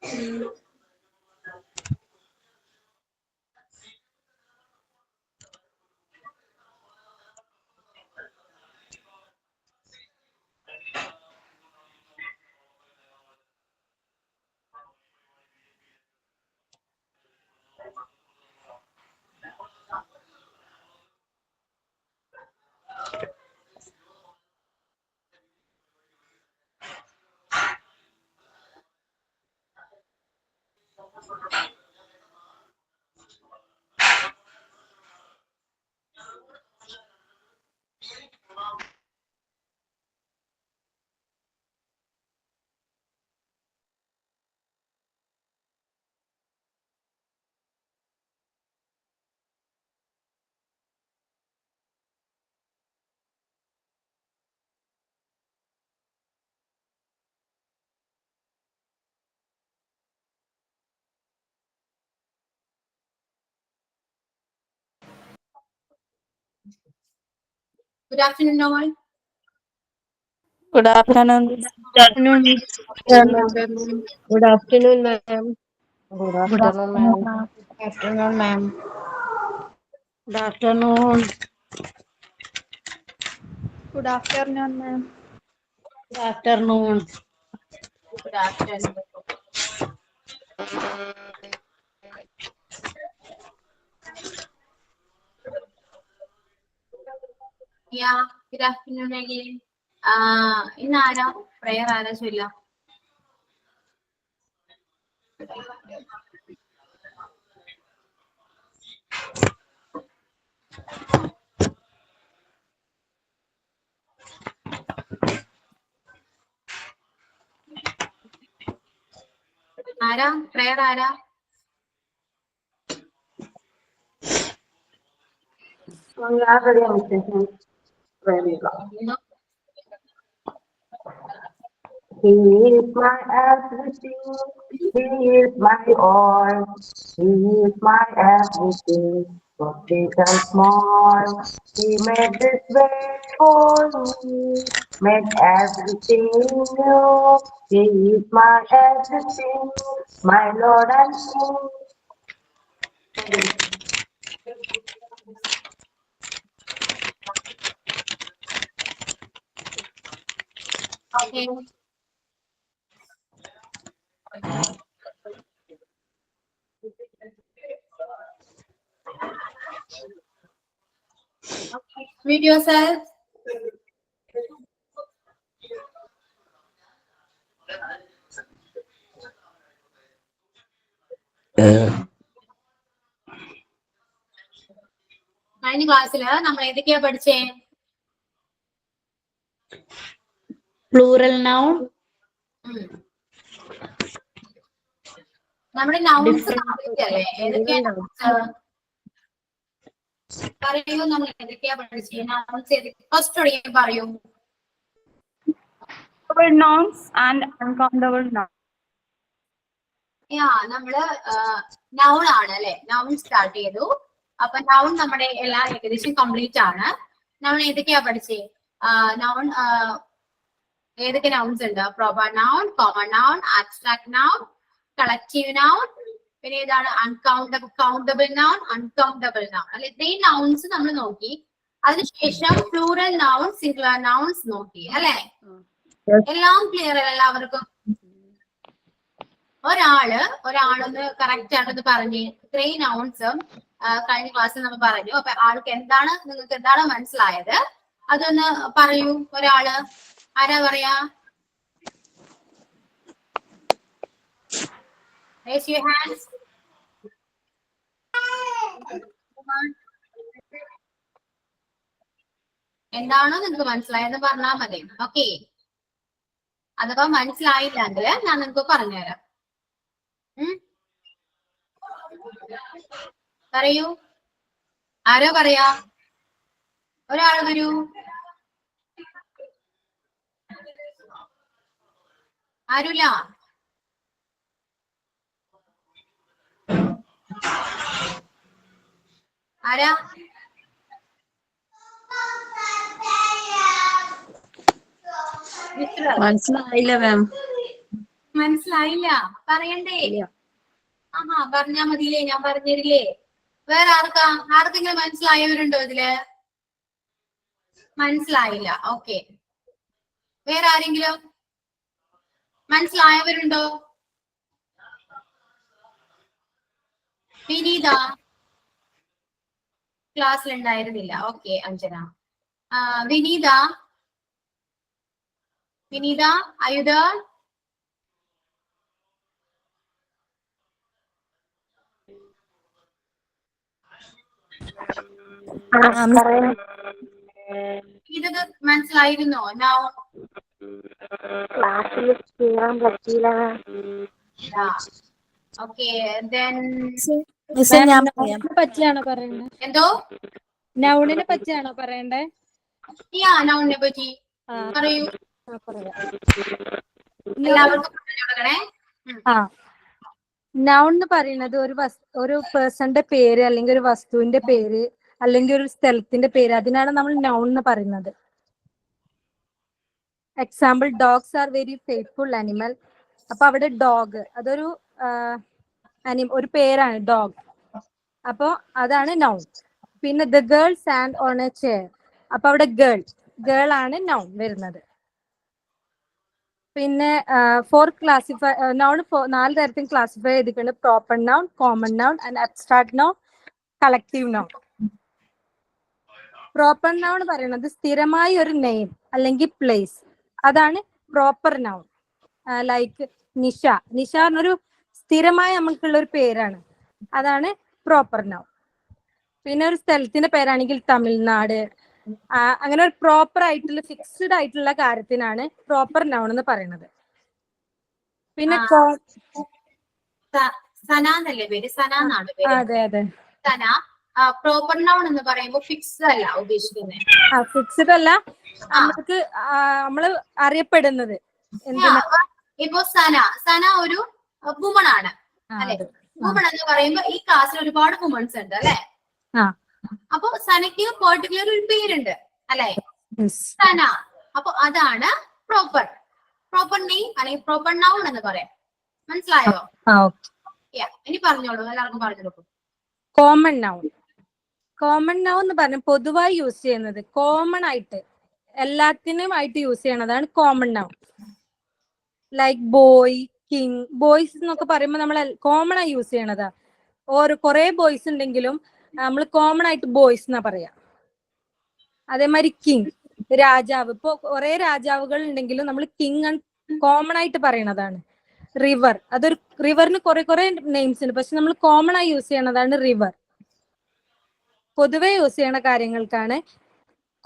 Good afternoon, all. Good afternoon. Good afternoon. Good afternoon, ma'am. Good afternoon, ma'am. Good afternoon, ma'am. Good afternoon. Good afternoon, ma'am. Good afternoon. Good afternoon. Yeah, good afternoon again. ഇന്ന് ആരാ prayer ആരാ ചൊല്ല? ആരാ prayer ആരാ? He is my everything. He is my all. He is my everything. From big and small. He made this world for me. Made everything new. He is my everything. My Lord and King. Okay. Mute yourself. കഴിഞ്ഞ ക്ലാസ്സിൽ നമ്മൾ ഏതൊക്കെയാ പഠിച്ചേ? Plural noun. നമ്മുടെ nouns complete അല്ലേ? ഏതൊക്കെയാ പറയൂ, നമ്മൾ ഏതൊക്കെയാ പഠിച്ചേ? നൗൺസ് ഫസ്റ്റ് തുടങ്ങി പറയൂ. Nouns and uncountable nouns. നമ്മള് നൗൺ ആണ് അല്ലെ, നൗൺ സ്റ്റാർട്ട് ചെയ്തു. അപ്പൊ നൗൺ നമ്മുടെ എല്ലാം ഏകദേശം കംപ്ലീറ്റ് ആണ്. നൗൺ ഏതൊക്കെയാ പഠിച്ചേ? നൗൺ ഏതൊക്കെ നൗൺസ് ഉണ്ട്? Proper noun, common noun, abstract noun, collective noun, പിന്നെ ഏതാണ് കൗണ്ടബിൾ നൗൺ, അൺകൗണ്ടബിൾ നൗൺ അല്ലെ. ഇത്രയും നൗൺസ് നമ്മൾ നോക്കി. അതിനുശേഷം പ്ലൂറൽ നൗൺ, സിംഗുലർ നൗൺസ് നോക്കി അല്ലെ. എല്ലാം ക്ലിയർ അല്ല എല്ലാവർക്കും? ഒരാളൊന്ന് കറക്റ്റ് ആയിട്ടൊന്ന് പറഞ്ഞ് ഇത്രയും നൗൺസും കഴിഞ്ഞ ക്ലാസ്സിൽ നമ്മൾ പറഞ്ഞു. അപ്പൊ ആൾക്ക് നിങ്ങൾക്ക് എന്താണ് മനസ്സിലായത് അതൊന്ന് പറയൂ. ഒരാള് ആരാ പറയാ? Raise your hands. എന്താണോ നിങ്ങൾക്ക് മനസ്സിലായെന്ന് പറഞ്ഞാൽ മതി. ഓക്കെ, അഥവാ മനസ്സിലായില്ലെങ്കിൽ ഞാൻ നിങ്ങൾക്ക് പറഞ്ഞുതരാം. പറയൂ, ആരോ പറയാ? ഒരാൾ വരൂ. ആരുല്ല? ആരാ? മനസ്സിലായില്ല മാം. മനസ്സിലായില്ല, പറയണ്ടേ? ആഹാ, പറഞ്ഞാ മതിയില്ലേ, ഞാൻ പറഞ്ഞിരില്ലേ. വേറെ ആർക്കെങ്കിലും മനസ്സിലായവരുണ്ടോ ഇതില്? മനസ്സിലായില്ല, ഓക്കെ. വേറെ ആരെങ്കിലും മനസ്സിലായവരുണ്ടോ? വിനീത ക്ലാസ്സിൽ ഉണ്ടായിരുന്നില്ല. ഓക്കെ അഞ്ജന. വിനീത, അയുധ, ഇതൊക്കെ മനസ്സിലായിരുന്നോ? ഓക്കെ, പറ്റിയാണോ പറയുന്നത്? എന്തോ? നൗണിനെ പറ്റിയാണോ പറയണ്ടേ? നൗണിനെ പറ്റി പറയൂ. എല്ലാവർക്കും പറഞ്ഞു കൊടുക്കണേ. നൗൺ എന്ന് പറയുന്നത് ഒരു പേഴ്സന്റെ പേര്, അല്ലെങ്കിൽ ഒരു വസ്തുവിന്റെ പേര്, അല്ലെങ്കിൽ ഒരു സ്ഥലത്തിന്റെ പേര്, അതിനാണ് നമ്മൾ നൗൺ എന്ന് പറയുന്നത്. Example, dogs are very faithful animal. അപ്പൊ അവിടെ ഡോഗ് അതൊരു ഒരു പേരാണ്, ഡോഗ്. അപ്പൊ അതാണ് നൗൺ. പിന്നെ the girl sand on A chair. അപ്പൊ അവിടെ ഗേൾ ആണ് നൗൺ വരുന്നത്. പിന്നെ നൗൺ 4 തരത്തിൽ ക്ലാസിഫൈ ചെയ്തിട്ടുണ്ട്: proper noun, common noun, and abstract noun, collective noun. Proper noun പറയുന്നത് സ്ഥിരമായ ഒരു നെയിം അല്ലെങ്കിൽ പ്ലേസ്, അതാണ് പ്രോപ്പർ നൗൺ. ലൈക്ക് നിഷ എന്നൊരു സ്ഥിരമായി നമുക്കുള്ള ഒരു പേരാണ്, അതാണ് പ്രോപ്പർ നൗൺ. പിന്നെ ഒരു സ്ഥലത്തിന്റെ പേരാണെങ്കിൽ തമിഴ്നാട്, അങ്ങനെ ഒരു പ്രോപ്പർ ആയിട്ടുള്ള ഫിക്സ്ഡ് ആയിട്ടുള്ള കാര്യത്തിനാണ് പ്രോപ്പർ നൗൺ എന്ന് പറയുന്നത്. പിന്നെ സന എന്നല്ലേ പേര്? സന എന്നാണ് പേര്. അതെ. സന പ്രോപ്പർ നൗൺ എന്ന് പറയുമ്പോൾ ഫിക്സ്ഡ് അല്ല ഉദ്ദേശിക്കുന്നത്. ഫിക്സ്ഡ് അല്ല, നമുക്ക് നമ്മള് അറിയപ്പെടുന്നത്. ഇപ്പൊ സന ഒരു വുമൺ ആണ് അല്ലെ? വുമൺ എന്ന് പറയുമ്പോ ഈ ക്ലാസ്സിൽ ഒരുപാട് വുമൺസ് ഉണ്ട് അല്ലെ? അപ്പൊ സനയ്ക്ക് പെർട്ടിക്കുലർ ഒരു പേരുണ്ട് അല്ലെ? സന. അപ്പൊ അതാണ് പ്രോപ്പർ നെയിം അല്ലെങ്കിൽ പ്രോപ്പർ നൗൺ എന്ന് പറയാം. മനസ്സിലായോ? ഇനി പറഞ്ഞോളൂ, എല്ലാവർക്കും പറഞ്ഞു കൊടുക്കും. കോമൺ നൗൺ എന്ന് പറഞ്ഞാൽ പൊതുവായി യൂസ് ചെയ്യുന്നത്, കോമൺ ആയിട്ട് എല്ലാത്തിനും ആയിട്ട് യൂസ് ചെയ്യണതാണ് common noun. Like boy, king. Boys എന്നൊക്കെ പറയുമ്പോൾ നമ്മൾ കോമൺ ആയി യൂസ് ചെയ്യണതാ. കുറെ ബോയ്സ് ഉണ്ടെങ്കിലും നമ്മൾ കോമൺ ആയിട്ട് ബോയ്സ് എന്നാ പറയാ. അതേമാതിരി കിങ്, രാജാവ്. ഇപ്പൊ കുറെ രാജാവുകൾ ഉണ്ടെങ്കിലും നമ്മൾ കിങ് കോമൺ ആയിട്ട് പറയണതാണ്. റിവർ, റിവറിന് കുറെ നെയിംസ് ഉണ്ട്, പക്ഷെ നമ്മൾ കോമൺ ആയി യൂസ് ചെയ്യണതാണ് റിവർ. പൊതുവെ യൂസ് ചെയ്യണ കാര്യങ്ങൾക്കാണ്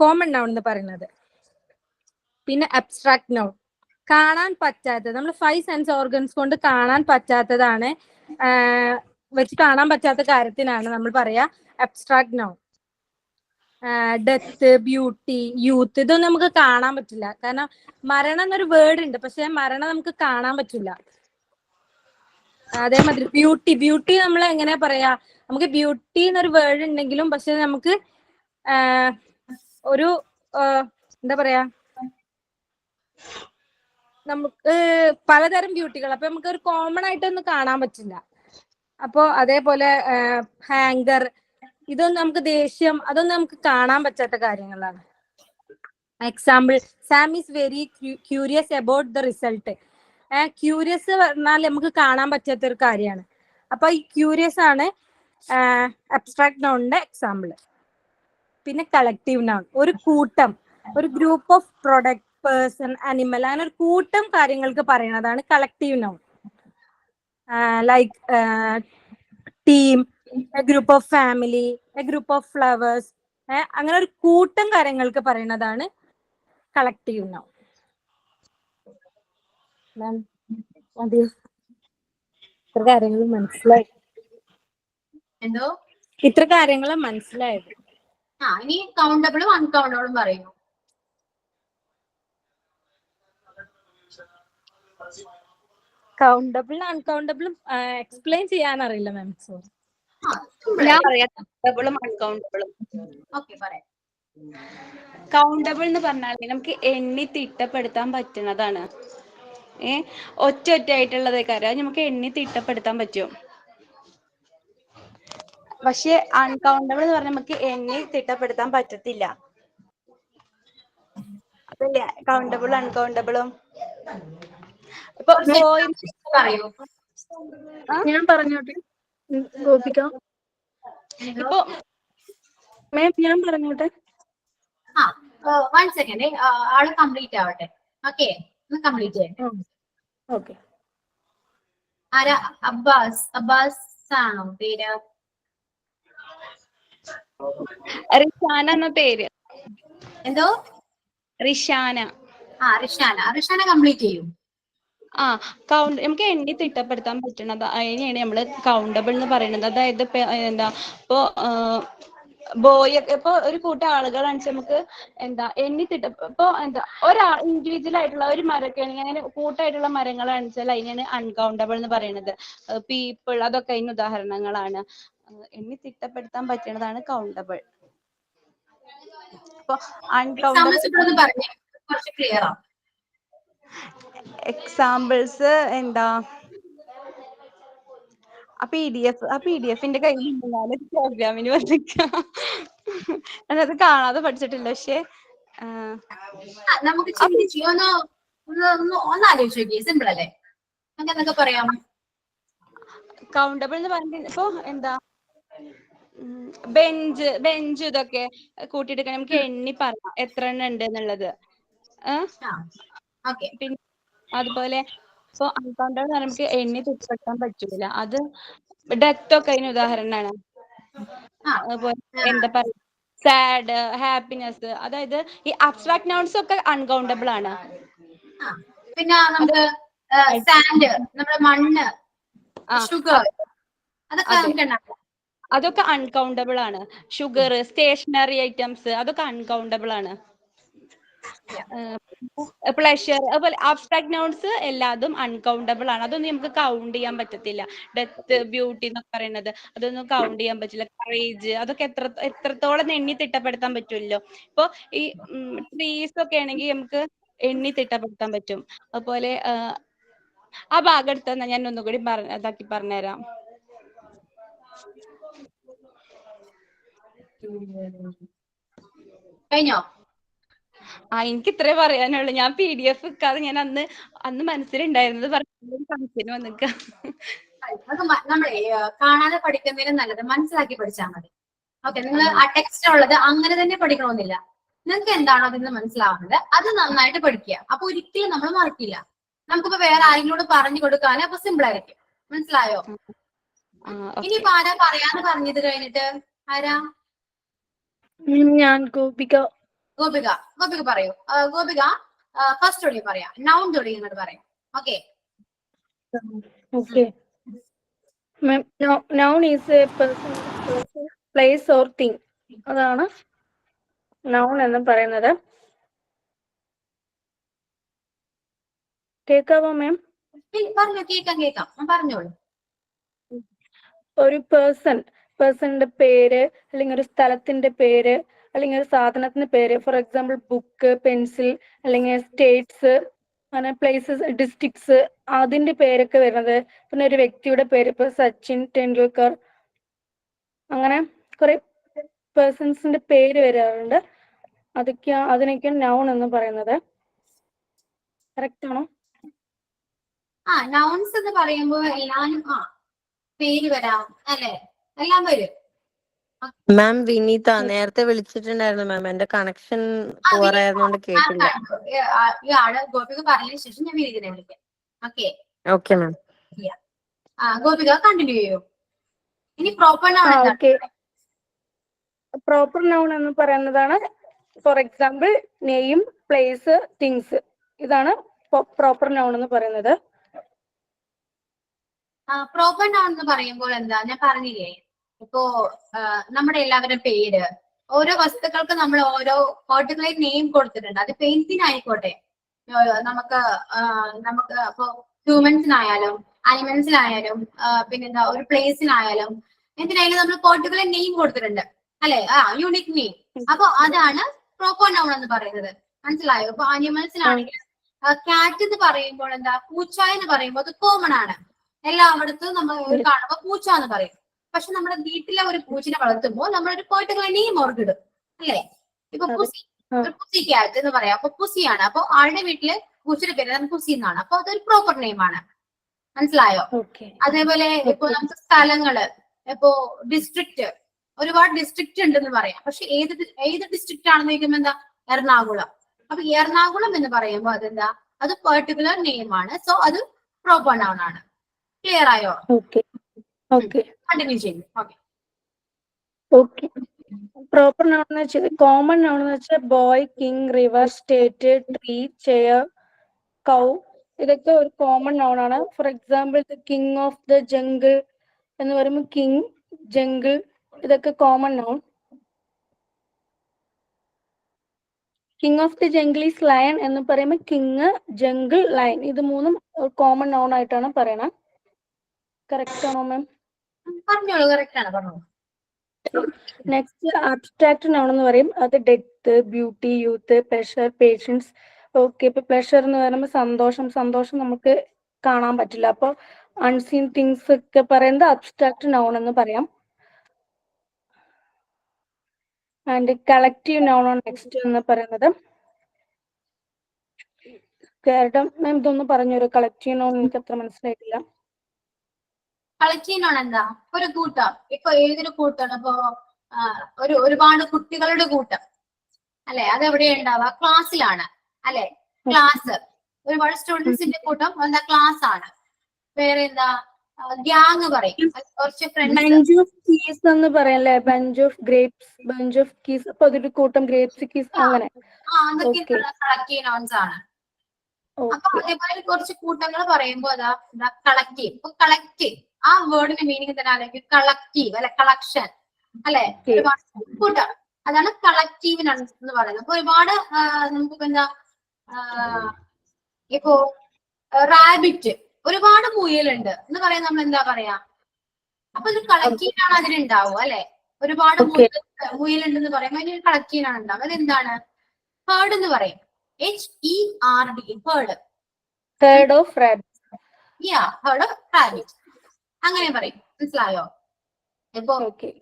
കോമൺ നൗൺ എന്ന് പറയുന്നത്. പിന്നെ അബ്സ്ട്രാക്ട് നൗൺ, കാണാൻ പറ്റാത്തത്, നമ്മൾ 5 സെൻസ് ഓർഗൻസ് കൊണ്ട് കാണാൻ പറ്റാത്തതാണ്, വെച്ച് കാണാൻ പറ്റാത്ത കാര്യത്തിനാണ് നമ്മൾ പറയാ abstract noun. Death, beauty, youth, ഇതൊന്നും നമുക്ക് കാണാൻ പറ്റില്ല. കാരണം മരണം എന്നൊരു വേർഡ് ഉണ്ട്, പക്ഷെ മരണം നമുക്ക് കാണാൻ പറ്റില്ല. അതേമാതിരി ബ്യൂട്ടി നമ്മൾ എങ്ങനെ പറയാ? നമുക്ക് ബ്യൂട്ടി എന്നൊരു വേർഡ് ഉണ്ടെങ്കിലും പക്ഷെ നമുക്ക് ഒരു എന്താ പറയാ, നമുക്ക് പലതരം ബ്യൂട്ടികൾ, അപ്പൊ നമുക്ക് ഒരു കോമൺ ആയിട്ടൊന്നും കാണാൻ പറ്റില്ല. അപ്പോ അതേപോലെ ഹാങ്കർ, ഇതൊന്നും നമുക്ക് ദേഷ്യം, അതൊന്നും നമുക്ക് കാണാൻ പറ്റാത്ത കാര്യങ്ങളാണ്. Example, Sam is very curious about the result. Curious പറഞ്ഞാൽ നമുക്ക് കാണാൻ പറ്റാത്ത ഒരു കാര്യമാണ്. അപ്പൊ ഈ ക്യൂരിയസ് ആണ് അബ്സ്ട്രാക്ട് നൗണിന്റെ എക്സാമ്പിൾ. പിന്നെ കളക്റ്റീവ് നൗൺ, ഒരു കൂട്ടം, ഒരു group of product, person, animal, അങ്ങനെ ഒരു കൂട്ടം കാര്യങ്ങൾക്ക് പറയുന്നതാണ് collective noun. Like team, A group of family, A group of flowers, അങ്ങനെ ഒരു കൂട്ടം കാര്യങ്ങൾക്ക് പറയുന്നതാണ് കളക്റ്റീവ് നൗൺ. ഇത്ര കാര്യങ്ങൾ മനസ്സിലായി. എന്തോ? ഇത്ര കാര്യങ്ങൾ മനസ്സിലായത്. ഇനി കൗണ്ടബിളും അൺകൗണ്ടബിളും പറയൂ. കൗണ്ടബിളും അൺകൗണ്ടബിളും എക്സ്പ്ലെയിൻ ചെയ്യാൻ അറിയില്ല മാം. സോറി. ഞാൻ പറയാം കൗണ്ടബിളും അൺകൗണ്ടബിളും. ഓക്കെ, പറയാം. കൗണ്ടബിൾ എന്ന് പറഞ്ഞാൽ നമുക്ക് എണ്ണി തിട്ടപ്പെടുത്താൻ പറ്റുന്നതാണ്. ഒറ്റ ആയിട്ടുള്ളത് കാര്യം നമുക്ക് എണ്ണി തിട്ടപ്പെടുത്താൻ പറ്റും. പക്ഷെ അൺകൗണ്ടബിൾ എന്ന് പറഞ്ഞാൽ നമുക്ക് എണ്ണി തിട്ടപ്പെടുത്താൻ പറ്റത്തില്ല. അതല്ലേ കൗണ്ടബിൾ അൺകൗണ്ടബിളും. ഇപ്പൊ ബോയ് പറയൂ. ഞാൻ പറഞ്ഞോട്ടെ ഗോപിക. ഇപ്പൊ ഞാൻ പറഞ്ഞോട്ടെ. 1 സെക്കൻഡ്, ആള് കംപ്ലീറ്റ് ആവട്ടെ. ഓക്കെ, ഒന്ന് കംപ്ലീറ്റ് ചെയ്യട്ടെ. ഓക്കെ. ആരാ? അബ്ബാസ് ആണോ പേര്? റിഷാന എന്ന പേര്. എന്തോ? റിഷാന. റിഷാന കംപ്ലീറ്റ് ചെയ്യൂ. നമുക്ക് എണ്ണി തിട്ടപ്പെടുത്താൻ പറ്റണത് അതിനെയാണ് നമ്മള് കൗണ്ടബിൾ എന്ന് പറയുന്നത്. അതായത് എന്താ ഇപ്പൊ ബോയ് ഇപ്പൊ ഒരു കൂട്ടം ആളുകളാണെന്ന് നമുക്ക് എണ്ണി ഇപ്പൊ ഒരാൾ ഇൻഡിവിജ്വൽ ആയിട്ടുള്ള ഒരു മരക്കാണെങ്കിൽ അങ്ങനെ കൂട്ടായിട്ടുള്ള മരങ്ങളാണെന്ന് അതിനാണ് അൺകൗണ്ടബിൾ എന്ന് പറയുന്നത്. പീപ്പിൾ അതൊക്കെ അതിന് ഉദാഹരണങ്ങളാണ്. എണ്ണി തിട്ടപ്പെടുത്താൻ പറ്റുന്നതാണ് കൗണ്ടബിൾ. ഇപ്പൊ അൺകൗണ്ടബിൾ എക്സാമ്പിൾസ് പി ഡി എഫിന്റെ കയ്യിൽ പ്രോഗ്രാമിന് വന്നിക്കാം. അത് കാണാതെ പഠിച്ചിട്ടില്ല. പക്ഷെ നമുക്ക് ഒന്നാലോചിച്ച് സിമ്പിൾ അല്ലേ? എന്തൊക്കെ പറയാം? കൗണ്ടബിൾ എന്ന് പറഞ്ഞിട്ട് ഇപ്പൊ ബെഞ്ച് ഇതൊക്കെ കൂട്ടിയെടുക്കാൻ നമുക്ക് എണ്ണി പറയാം എത്ര എണ്ണം ഉണ്ട് എന്നുള്ളത്. പിന്നെ അതുപോലെ ഇപ്പൊ അൺകൗണ്ടബിൾ നമുക്ക് എണ്ണി തിട്ടപ്പെടുത്താൻ പറ്റൂല. അത് ഡെത്ത് ഒക്കെ അതിന് ഉദാഹരണമാണ്. അതുപോലെ പറയാ സാഡ്, ഹാപ്പിനെസ്, അതായത് ഈ അബ്സ്ട്രാക്ട് നൗൺസ് ഒക്കെ അൺകൗണ്ടബിൾ ആണ്. പിന്നെ നമുക്ക് സാൻഡ്, നമ്മുടെ മണ്ണ്, ഷുഗർ, അതൊക്കെ അൺകൗണ്ടബിൾ ആണ്. ഷുഗർ, സ്റ്റേഷനറി ഐറ്റംസ് അതൊക്കെ അൺകൗണ്ടബിൾ ആണ്. പ്ലഷർ, അതുപോലെ അബ്സ്ട്രാക്ട് നൗൺസ് എല്ലാതും അൺകൗണ്ടബിൾ ആണ്. അതൊന്നും നമുക്ക് കൗണ്ട് ചെയ്യാൻ പറ്റത്തില്ല. ഡെത്ത്, ബ്യൂട്ടി എന്നൊക്കെ പറയുന്നത് അതൊന്നും കൗണ്ട് ചെയ്യാൻ പറ്റില്ല. കറേജ് അതൊക്കെ എത്രത്തോളം എണ്ണി തിട്ടപ്പെടുത്താൻ പറ്റുമല്ലോ. ഇപ്പൊ ഈ ട്രീസ് ഒക്കെ ആണെങ്കിൽ നമുക്ക് എണ്ണി തിട്ടപ്പെടുത്താൻ പറ്റും. അതുപോലെ ആ ഭാഗം എടുത്ത ഞാൻ ഒന്നുകൂടി ഇതാക്കി പറഞ്ഞുതരാം. കഴിഞ്ഞോ? എനിക്ക് ഇത്രേ പറയാനുള്ളൂ. ഞാൻ PDF വെക്കാതെ ഞാൻ അന്ന് മനസ്സിലുണ്ടായിരുന്നത് സംശയം വന്നിക്ക. നമ്മളെ കാണാതെ പഠിക്കുന്നതിന് നല്ലത് മനസ്സിലാക്കി പഠിച്ചാൽ മതി. ഓക്കെ, നിങ്ങൾ ആ ടെക്സ്റ്റ് ഉള്ളത് അങ്ങനെ തന്നെ പഠിക്കണമെന്നില്ല. നിങ്ങൾക്ക് എന്താണോ അതിൽ നിന്ന് മനസ്സിലാവുന്നത് അത് നന്നായിട്ട് പഠിക്കുക. അപ്പൊ ഒരിക്കലും നമ്മൾ മറക്കില്ല. നമുക്കിപ്പോ വേറെ ആരെങ്കിലും പറഞ്ഞു കൊടുക്കാൻ അപ്പൊ സിമ്പിൾ ആയിരിക്കും. മനസ്സിലായോ? ഇനിയിപ്പോ ആരാ പറയാന്ന് പറഞ്ഞത് കഴിഞ്ഞിട്ട്? ആരാ? ഞാൻ ഗോപിക പറയൂ. ഗോപിക ഫസ്റ്റ് തുടങ്ങി പറയാം. നൗൺ തുടങ്ങി ഇങ്ങോട്ട് പറയാം. Okay. Noun is A person, place or thing. അതാണ് നൗൺ എന്ന് പറയുന്നത്. കേൾക്കാവോ മാം? പറഞ്ഞു, കേൾക്കാം. പറഞ്ഞോളൂ. ഒരു പേഴ്സണിന്റെ പേര്, അല്ലെങ്കിൽ ഒരു സ്ഥലത്തിന്റെ പേര്, അല്ലെങ്കിൽ ഒരു സാധനത്തിന്റെ പേര്. ഫോർ എക്സാമ്പിൾ ബുക്ക്, പെൻസിൽ, അല്ലെങ്കിൽ സ്റ്റേറ്റ്സ്, അങ്ങനെ പ്ലേസസ്, ഡിസ്ട്രിക്ട്സ്, അതിന്റെ പേരൊക്കെ വരുന്നത്. പിന്നെ ഒരു വ്യക്തിയുടെ പേര്, ഇപ്പൊ സച്ചിൻ ടെണ്ടുൽക്കർ, അങ്ങനെ കുറെ പേഴ്സൺസിന്റെ പേര് വരാറുണ്ട്. അതിനൊക്കെയാണ് നൗൺ എന്ന് പറയുന്നത്. കറക്റ്റ് ആണോ? നൗൺസ് എന്ന് പറയുമ്പോൾ എല്ലാരും പേര് വരാം അല്ലെ? എല്ലാം വരും. മാം വിനീത നേരത്തെ വിളിച്ചിട്ടുണ്ടായിരുന്നു മാം. എന്റെ കണക്ഷൻ പോറായതുകൊണ്ട് കേട്ടില്ല. ഇയാള് ഗോപിക പറഞ്ഞതിന് ശേഷം ഞാൻ വിനീതിനെ വിളിക്കാം. Okay ma'am. ഗോപിക കണ്ടിന്യൂ ചെയ്യൂ. ഇനി പ്രോപ്പർ നൗൺ പ്രോപ്പർ നൗൺ എന്ന് പറയുന്നതാണ് for example name, place, things. ഇതാണ് പ്രോപ്പർ നൗൺ എന്ന് പറയുന്നത്. പ്രോപ്പർ നൗൺ എന്ന് പറയുമ്പോൾ എന്താ ഞാൻ പറഞ്ഞില്ലേ, ഇപ്പോ നമ്മുടെ എല്ലാവരുടെ പേര്, ഓരോ വസ്തുക്കൾക്ക് നമ്മൾ ഓരോ പർട്ടിക്കുലർ നെയിം കൊടുത്തിട്ടുണ്ട്. അത് പെയിന്റിനായിക്കോട്ടെ, നമുക്ക് ഇപ്പോ ഹ്യൂമൻസിനായാലും അനിമൽസിനായാലും പിന്നെന്താ ഒരു പ്ലേസിനായാലും എന്തിനായാലും നമ്മൾ പർട്ടിക്കുലർ നെയിം കൊടുത്തിട്ടുണ്ട് അല്ലെ? Unique name. അപ്പൊ അതാണ് പ്രോപ്പർ നൗൺ എന്ന് പറയുന്നത്. മനസ്സിലായോ? ഇപ്പൊ അനിമൽസിനാണെങ്കിൽ കാറ്റ് എന്ന് പറയുമ്പോൾ എന്താ, പൂച്ച എന്ന് പറയുമ്പോൾ അത് കോമൺ ആണ്. എല്ലായിടത്തും നമ്മൾ കാണുമ്പോൾ പൂച്ച എന്ന് പറയും. പക്ഷെ നമ്മുടെ വീട്ടിലെ ഒരു പൂച്ചിനെ വളർത്തുമ്പോൾ നമ്മൾ ഒരു പെർട്ടിക്കുലർ നെയിം ഓർക്കിടും അല്ലേ? ഇപ്പൊ പുസി, ഒരു പുസി കാറ്റ് എന്ന് പറയാം. അപ്പൊ പുസിയാണ്. അപ്പൊ ആളുടെ വീട്ടില് പൂച്ചയുടെ പേര് പുസി എന്നാണ്. അപ്പൊ അതൊരു പ്രോപ്പർ നെയിം ആണ്. മനസ്സിലായോ? അതേപോലെ ഇപ്പൊ നമുക്ക് സ്ഥലങ്ങള്, ഇപ്പോ ഡിസ്ട്രിക്റ്റ്, ഒരുപാട് ഡിസ്ട്രിക്റ്റ് ഉണ്ടെന്ന് പറയാം. പക്ഷെ ഏത് ഡിസ്ട്രിക്റ്റ് ആണെന്ന് ചോദിക്കുമ്പോൾ എന്താ, എറണാകുളം. അപ്പൊ എറണാകുളം എന്ന് പറയുമ്പോൾ അതെന്താ, അത് പെർട്ടിക്കുലർ നെയിം ആണ്. സോ അത് പ്രോപ്പർ നൗൺ ആണ്. ക്ലിയർ ആയോ? കണ്ടിന്യൂ ചെയ്യും. ഓക്കെ. പ്രോപ്പർ നൗൺ എന്ന് വെച്ചാൽ, കോമൺ നൗൺ എന്ന് വെച്ചാൽ boy, king, river, state, tree, chair, cow, ഇതൊക്കെ ഒരു കോമൺ നൗൺ ആണ്. For example the king of the jungle എന്ന് പറയുമ്പോൾ കിങ്, ജംഗിൾ, ഇതൊക്കെ common noun. King of the jungle is lion എന്ന് പറയുമ്പോൾ കിങ്, ജംഗിൾ, ലയൺ, ഇത് മൂന്നും കോമൺ നൗൺ ആയിട്ടാണ് പറയണത്. കറക്റ്റ് ആണോ മാം? പറഞ്ഞോളൂ, കറക്റ്റ് ആണ്, പറഞ്ഞോളൂ. നെക്സ്റ്റ് അബ്സ്ട്രാക്ട് നൗൺ എന്ന് പറയും. അത് death, beauty, youth, pleasure, patience. Okay, ഇപ്പൊ പ്ലഷർ എന്ന് പറയുമ്പോൾ സന്തോഷം നമുക്ക് കാണാൻ പറ്റില്ല. അപ്പൊ അൺസീൻ തിങ്സ് ഒക്കെ പറയുന്നത് അബ്സ്ട്രാക്ട് നൗൺ എന്ന് പറയാം. ആൻഡ് കളക്റ്റീവ് നൗൺ ആണ് നെക്സ്റ്റ് എന്ന് പറയുന്നത്. മാം ഇതൊന്ന് പറഞ്ഞൊരു കളക്റ്റീവ് നൗൺ എനിക്ക് അത്ര മനസ്സിലായിട്ടില്ല. കളക്റ്റീവ് നൗൺ എന്താ, ഒരു കൂട്ടം. ഇപ്പൊ ഏതൊരു കൂട്ടം, ഇപ്പൊ ഒരുപാട് കുട്ടികളുടെ കൂട്ടം അല്ലെ, അതെവിടെയാ ഉണ്ടാവുക, ക്ലാസ്സിലാണ് അല്ലെ. ക്ലാസ്, ഒരുപാട് സ്റ്റുഡൻസിന്റെ കൂട്ടം എന്താ, ക്ലാസ് ആണ്. വേറെ എന്താ, ഗ്യാങ് പറയും, കുറച്ച് ഫ്രണ്ട്സ്. ബഞ്ച് ഓഫ് കീസ് എന്ന് പറയല്ലേ, bunch of grapes, bunch of keys. അപ്പൊ അതൊരു കൂട്ടം ഗ്രേപ്സ്, കീസ്, അങ്ങനെ. അതൊക്കെ കളക്റ്റീവ് നൗൺസ് ആണ്. അപ്പൊ അതേപോലെ കുറച്ച് കൂട്ടങ്ങൾ പറയുമ്പോ അതാ കളക്റ്റീവ്. ഇപ്പൊ കളക്റ്റീവ് ആ വേർഡിന്റെ മീനിങ് തന്നെ അല്ലെങ്കിൽ കളക്റ്റീവ് അല്ലെ, കളക്ഷൻ അല്ലെ, ഒരുപാട് കൂട്ടം, അതാണ് കളക്റ്റീവ് എന്ന് പറയുന്നത്. അപ്പൊ ഒരുപാട് നമുക്കിപ്പോ എന്താ, ഇപ്പോ റാബിറ്റ്, ഒരുപാട് മുയലുണ്ട് എന്ന് പറയാൻ നമ്മൾ എന്താ പറയാ, അപ്പൊ ഒരു കളക്റ്റീവ് ആണ് അതിനുണ്ടാവുക അല്ലെ. ഒരുപാട് മുയലുണ്ടെന്ന് പറയുമ്പോൾ അതിന് കളക്റ്റീവ് ആണ് ഉണ്ടാവുക. അതെന്താണ്, ഹേർഡ് എന്ന് പറയും. HERD, heard. Heard of rabbit. Heard of rabbit അങ്ങനെ പറയും. മനസ്സിലായോ? ഇപ്പൊ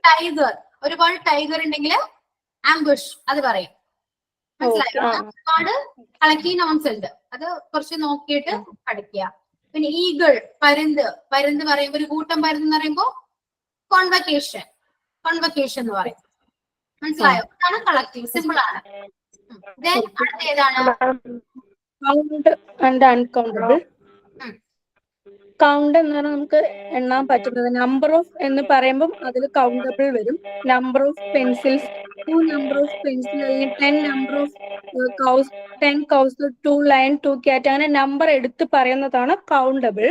ടൈഗർ, ഒരുപാട് ടൈഗർ ഉണ്ടെങ്കിൽ ആംബുഷ് അത് പറയും. മനസ്സിലായോ? ഒരുപാട് കളക്റ്റീവ് നൗൺസ് ഉണ്ട്, അത് കുറച്ച് നോക്കിയിട്ട് പഠിക്കുക. പിന്നെ ഈഗിൾ, പരുന്ത് പറയുമ്പോ, ഒരു കൂട്ടം പരുന്ത് എന്ന് പറയുമ്പോ കോൺവക്കേഷൻ എന്ന് പറയും. മനസ്സിലായോ? അതാണ് കളക്റ്റീവ്, സിമ്പിൾ ആണ്. അടുത്ത ഏതാണ്? Count and uncountable. കൗണ്ട് എന്ന് പറഞ്ഞാൽ നമുക്ക് എണ്ണാൻ പറ്റുന്നത്. നമ്പർ ഓഫ് എന്ന് പറയുമ്പോൾ അതിൽ കൗണ്ടബിൾ വരും. Number of pencils, 2 number of pencil, അല്ലെങ്കിൽ 10 number of cows, 10 cows, 2 lion, 2 cat, അങ്ങനെ നമ്പർ എടുത്ത് പറയുന്നതാണ് countable.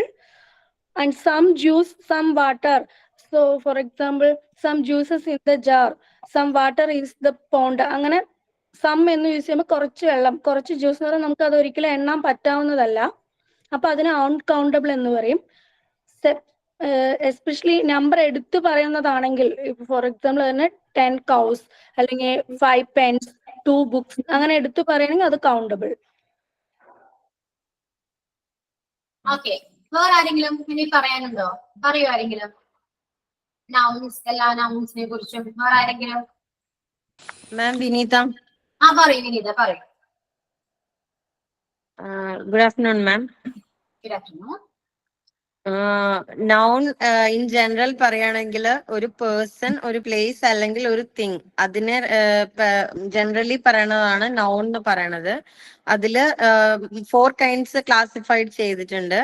And some juice, some water. So for example, some juices in the jar, some water is the pond. അങ്ങനെ some എന്ന് use ചെയ്യുമ്പോൾ കുറച്ച് വെള്ളം, കുറച്ച് ജ്യൂസ് എന്ന് പറഞ്ഞാൽ നമുക്ക് അത് ഒരിക്കലും എണ്ണാൻ പറ്റാവുന്നതല്ല. അപ്പൊ അതിന് അൺകൗണ്ടബിൾ എന്ന് പറയും. എസ്പെഷ്യലി നമ്പർ എടുത്ത് പറയുന്നതാണെങ്കിൽ, ഫോർ എക്സാമ്പിൾ തന്നെ 10 കൗസ് അല്ലെങ്കിൽ 5 പെൻസ്, 2 ബുക്സ്, അങ്ങനെ എടുത്ത് പറയുകയാണെങ്കിൽ അത് കൗണ്ടബിൾ. ഓക്കെ, വേറെ ആരെങ്കിലും ഇനി പറയാനുണ്ടോ? പറയൂ ആരെങ്കിലും, നൗൺസ്, എല്ലാ നൗൺസിനെ കുറിച്ചും വേറെ ആരെങ്കിലും? മാം വിനീത. പറയൂ വിനീത, പറയൂ. Good afternoon ma'am. Good afternoon. Noun in general പറയുകയാണെങ്കിൽ ഒരു പേഴ്സൺ, ഒരു പ്ലേസ് അല്ലെങ്കിൽ ഒരു തിങ്, അതിനെ ജനറലി പറയണതാണ് നൗൺ എന്ന് പറയണത്. അതില് 4 കൈൻഡ്സ് ക്ലാസിഫൈഡ് ചെയ്തിട്ടുണ്ട്.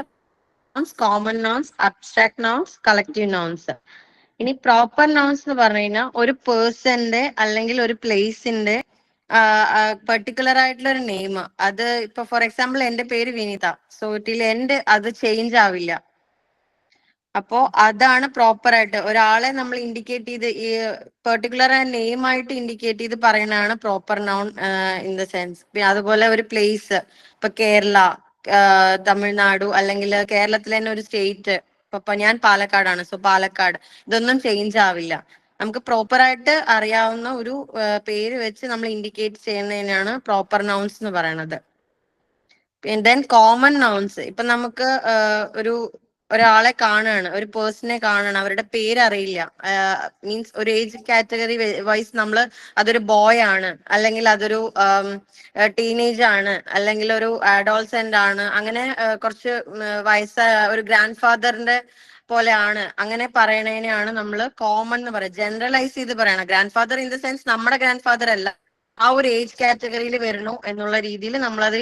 Common nouns, abstract nouns, collective nouns. ഇനി പ്രോപ്പർ നൗൺസ് എന്ന് പറഞ്ഞു കഴിഞ്ഞാൽ ഒരു പേഴ്സന്റെ അല്ലെങ്കിൽ ഒരു പ്ലേസിന്റെ പെർട്ടിക്കുലർ ആയിട്ടുള്ള ഒരു നെയിം. അത് ഇപ്പൊ ഫോർ എക്സാമ്പിൾ എന്റെ പേര് വിനീത, സോ എന്റെ അത് ചേഞ്ച് ആവില്ല. അപ്പോ അതാണ് പ്രോപ്പർ ആയിട്ട് ഒരാളെ നമ്മൾ ഇൻഡിക്കേറ്റ് ചെയ്ത്, ഈ പെർട്ടിക്കുലർ നെയിം ആയിട്ട് ഇൻഡിക്കേറ്റ് ചെയ്ത് പറയുന്നതാണ് proper noun in the sense. അതുപോലെ ഒരു പ്ലേസ്, ഇപ്പൊ കേരള, തമിഴ്നാടു, അല്ലെങ്കിൽ കേരളത്തിലെ തന്നെ ഒരു സ്റ്റേറ്റ്, ഇപ്പൊ ഞാൻ പാലക്കാടാണ്, സോ പാലക്കാട്, ഇതൊന്നും ചേഞ്ച് ആവില്ല. നമുക്ക് പ്രോപ്പർ ആയിട്ട് അറിയാവുന്ന ഒരു പേര് വെച്ച് നമ്മൾ ഇൻഡിക്കേറ്റ് ചെയ്യുന്നതിനാണ് പ്രോപ്പർ നൗൺസ് എന്ന് പറയുന്നത്. Then common nouns. ഇപ്പൊ നമുക്ക് ഒരാളെ കാണുകയാണ്, ഒരു പേഴ്സണെ കാണുകയാണ്, അവരുടെ പേര് അറിയില്ല, മീൻസ് ഒരു ഏജ് കാറ്റഗറി വൈസ് നമ്മൾ അതൊരു ബോയ് ആണ്, അല്ലെങ്കിൽ അതൊരു ടീനേജ് ആണ്, അല്ലെങ്കിൽ ഒരു അഡോൾസെന്റ് ആണ്, അങ്ങനെ കുറച്ച് വയസ്സായ ഒരു ഗ്രാൻഡ് ഫാദറിന്റെ പോലെയാണ്, അങ്ങനെ പറയണതിനെയാണ് നമ്മൾ കോമൺ എന്ന് പറയുന്നത്. ജനറലൈസ് ചെയ്ത് പറയണം. Grand father in the sense നമ്മുടെ ഗ്രാൻഡ് ഫാദർ അല്ല, ആ ഒരു ഏജ് കാറ്റഗറിയിൽ വരണു എന്നുള്ള രീതിയിൽ നമ്മളത്.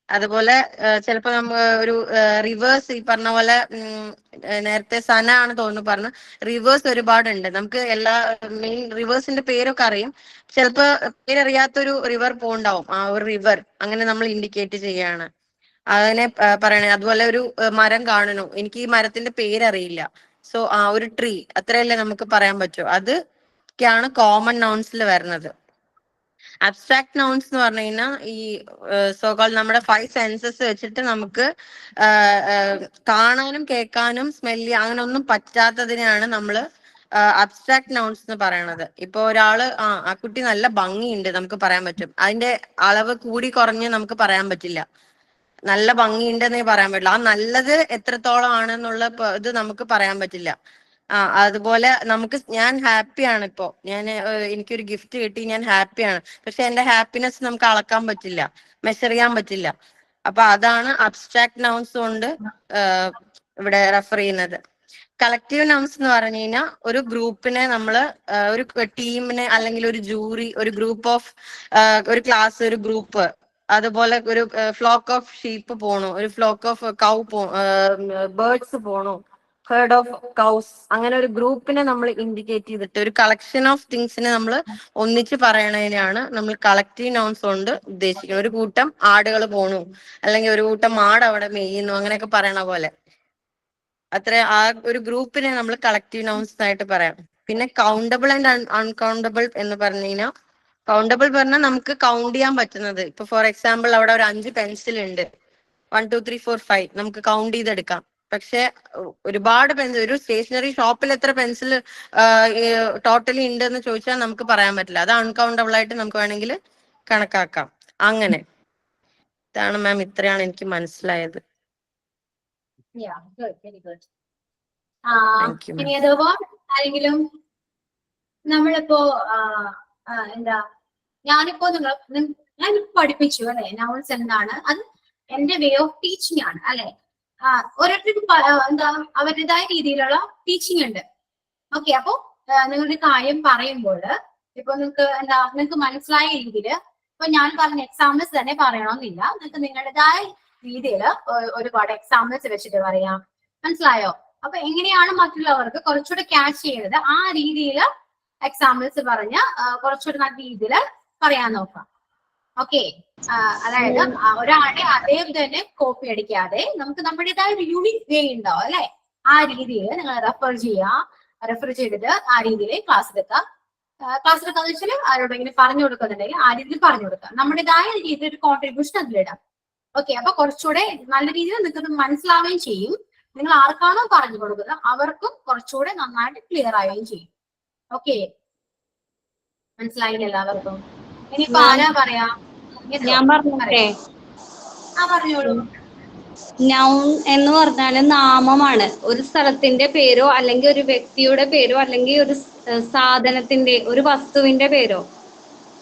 അതുപോലെ ചിലപ്പോ നമ്മ ഒരു റിവേഴ്സ്, ഈ പറഞ്ഞ പോലെ നേരത്തെ സന ആണ് തോന്നുന്നു പറഞ്ഞു, റിവേഴ്സ് ഒരുപാടുണ്ട്. നമുക്ക് എല്ലാ മെയിൻ റിവേഴ്സിന്റെ പേരൊക്കെ അറിയും, ചിലപ്പോ പേരറിയാത്തൊരു റിവർ പോണ്ടാവും, ആ ഒരു റിവർ അങ്ങനെ നമ്മൾ ഇൻഡിക്കേറ്റ് ചെയ്യാണ് അതിനെ പറയണേ. അതുപോലെ ഒരു മരം കാണുന്നു, എനിക്ക് ഈ മരത്തിന്റെ പേരറിയില്ല, സോ ആ ഒരു ട്രീ, അത്രയല്ലേ നമുക്ക് പറയാൻ പറ്റൂ. അതൊക്കെയാണ് കോമൺ നൗൺസിൽ വരുന്നത്. അബ്സ്ട്രാക്ട് നൗൺസ് എന്ന് പറഞ്ഞു കഴിഞ്ഞാൽ ഈ സോകാൾ നമ്മുടെ 5 സെൻസസ് വെച്ചിട്ട് നമുക്ക് കാണാനും കേൾക്കാനും സ്മെല്ല് അങ്ങനെ ഒന്നും പറ്റാത്തതിനെയാണ് നമ്മൾ അബ്സ്ട്രാക്ട് നൗൺസ് എന്ന് പറയണത്. ഇപ്പൊ ഒരാള് ആ കുട്ടി നല്ല ഭംഗിയുണ്ട് നമുക്ക് പറയാൻ പറ്റും, അതിന്റെ അളവ് കൂടി കുറഞ്ഞ് നമുക്ക് പറയാൻ പറ്റില്ല. നല്ല ഭംഗിയുണ്ടെന്നേ പറയാൻ പറ്റില്ല, ആ നല്ലത് എത്രത്തോളം ആണെന്നുള്ള ഇത് നമുക്ക് പറയാൻ പറ്റില്ല. അതുപോലെ നമുക്ക് ഞാൻ ഹാപ്പിയാണ്, ഇപ്പോ എനിക്കൊരു ഗിഫ്റ്റ് കിട്ടി, ഞാൻ ഹാപ്പിയാണ്, പക്ഷെ എന്റെ ഹാപ്പിനെസ് നമുക്ക് അളക്കാൻ പറ്റില്ല, മെഷർ ചെയ്യാൻ പറ്റില്ല. അപ്പൊ അതാണ് അബ്സ്ട്രാക്ട് നൗൺസ് കൊണ്ട് ഇവിടെ റെഫർ ചെയ്യുന്നത്. കളക്റ്റീവ് നൗൺസ് എന്ന് പറഞ്ഞു കഴിഞ്ഞാൽ ഒരു ഗ്രൂപ്പിനെ നമ്മള് ഒരു ടീമിനെ, അല്ലെങ്കിൽ ഒരു ജൂറി, ഒരു ഗ്രൂപ്പ് ഓഫ് ഒരു ക്ലാസ്, ഒരു ഗ്രൂപ്പ്, അതുപോലെ ഒരു ഫ്ലോക്ക് ഓഫ് ഷീപ്പ് പോണു, ഒരു ഫ്ലോക്ക് ഓഫ് ബേർഡ്സ് പോണു, ഹേർഡ് ഓഫ് കൗസ്, അങ്ങനെ ഒരു ഗ്രൂപ്പിനെ നമ്മൾ ഇൻഡിക്കേറ്റ് ചെയ്തിട്ട് ഒരു കളക്ഷൻ ഓഫ് തിങ്സിനെ നമ്മൾ ഒന്നിച്ച് പറയണതിനാണ് നമ്മൾ കളക്റ്റീവ് നൗൺസ് കൊണ്ട് ഉദ്ദേശിക്കുന്നത്. ഒരു കൂട്ടം ആടുകൾ പോണു, അല്ലെങ്കിൽ ഒരു കൂട്ടം മാട് അവിടെ മെയ്യുന്നു, അങ്ങനെയൊക്കെ പറയണ പോലെ അത്ര ആ ഒരു ഗ്രൂപ്പിനെ നമ്മൾ കളക്റ്റീവ് നൗൺസ് ആയിട്ട് പറയാം. പിന്നെ കൗണ്ടബിൾ ആൻഡ് അൺകൗണ്ടബിൾ എന്ന് പറഞ്ഞു കഴിഞ്ഞാൽ, കൗണ്ടബിൾ പറഞ്ഞാൽ നമുക്ക് കൗണ്ട് ചെയ്യാൻ പറ്റുന്നത്. ഇപ്പൊ ഫോർ എക്സാമ്പിൾ അവിടെ ഒരു 5 പെൻസിൽ ഉണ്ട്, 1 2 3 4 5 നമുക്ക് കൗണ്ട് ചെയ്തെടുക്കാം. പക്ഷെ ഒരുപാട് പെൻസിൽ, ഒരു സ്റ്റേഷനറി ഷോപ്പിൽ എത്ര പെൻസിൽ ടോട്ടലി ഉണ്ട് എന്ന് ചോദിച്ചാൽ നമുക്ക് പറയാൻ പറ്റില്ല, അത് അൺകൗണ്ടബിൾ ആയിട്ട് നമുക്ക് വേണമെങ്കിൽ കണക്കാക്കാം. അങ്ങനെ ഇതാണ് മാം, ഇത്രയാണ് എനിക്ക് മനസ്സിലായത്. Yeah, good, very good. Thank you, ma'am. ഇനി അതുപോലെ ആരെങ്കിലും, നമ്മളിപ്പോ എന്താ, ഞാനിപ്പോ ഞാൻ പഠിപ്പിച്ചു അല്ലെ നൗൺസ് എന്താണ്, അത് എന്റെ വേ ഓഫ് ടീച്ചിങ് ആണ് അല്ലെ. ഓരോരുത്തർക്കും എന്താ അവരുടേതായ രീതിയിലുള്ള ടീച്ചിങ് ഉണ്ട്. ഓക്കെ, അപ്പൊ നിങ്ങളുടെ കാര്യം പറയുമ്പോൾ ഇപ്പൊ നിങ്ങൾക്ക് മനസ്സിലായ രീതിയിൽ, ഇപ്പൊ ഞാൻ പറഞ്ഞ എക്സാമ്പിൾസ് തന്നെ പറയണമെന്നില്ല, നിങ്ങൾക്ക് നിങ്ങളുടേതായ രീതിയിൽ ഒരുപാട് എക്സാമ്പിൾസ് വെച്ചിട്ട് പറയാം. മനസ്സിലായോ? അപ്പൊ എങ്ങനെയാണ് മറ്റുള്ളവർക്ക് കുറച്ചുകൂടെ ക്യാച്ച് ചെയ്യുന്നത്, ആ രീതിയിൽ എക്സാമ്പിൾസ് പറഞ്ഞ് കുറച്ചുകൂടെ നല്ല രീതിയിൽ പറയാൻ നോക്കാം. ഓക്കെ, അതായത് ഒരാളുടെ അതേ തന്നെ കോപ്പി അടിക്കാതെ നമുക്ക് നമ്മുടേതായ ഒരു യൂണിക് വേ ഉണ്ടാവും അല്ലെ, ആ രീതിയിൽ നിങ്ങൾ റെഫർ ചെയ്തിട്ട് ആ രീതിയിൽ ക്ലാസ് എടുക്കുക. വെച്ചാൽ ആരോടെങ്കിലും പറഞ്ഞു കൊടുക്കുന്നുണ്ടെങ്കിൽ ആ രീതിയിൽ പറഞ്ഞു കൊടുക്കുക, നമ്മുടേതായ രീതിയിൽ ഒരു കോൺട്രിബ്യൂഷൻ അതിലിടാം. ഓക്കെ, അപ്പൊ കുറച്ചുകൂടെ നല്ല രീതിയിൽ നിങ്ങൾക്ക് മനസ്സിലാവുകയും ചെയ്യും. നിങ്ങൾ ആർക്കാണോ പറഞ്ഞു കൊടുക്കുന്നത് അവർക്കും കുറച്ചുകൂടെ നന്നായിട്ട് ക്ലിയർ ആവുകയും ചെയ്യും. ഓക്കെ, മനസ്സിലായില്ല എല്ലാവർക്കും? ഇനിയിപ്പോ ആരാ പറയാ? ഞാൻ പറഞ്ഞേ, പറഞ്ഞോളൂ. നൗൺ എന്ന് പറഞ്ഞാല് നാമമാണ്. ഒരു സ്ഥലത്തിന്റെ പേരോ അല്ലെങ്കിൽ ഒരു വ്യക്തിയുടെ പേരോ അല്ലെങ്കിൽ ഒരു സാധനത്തിന്റെ, ഒരു വസ്തുവിന്റെ പേരോ,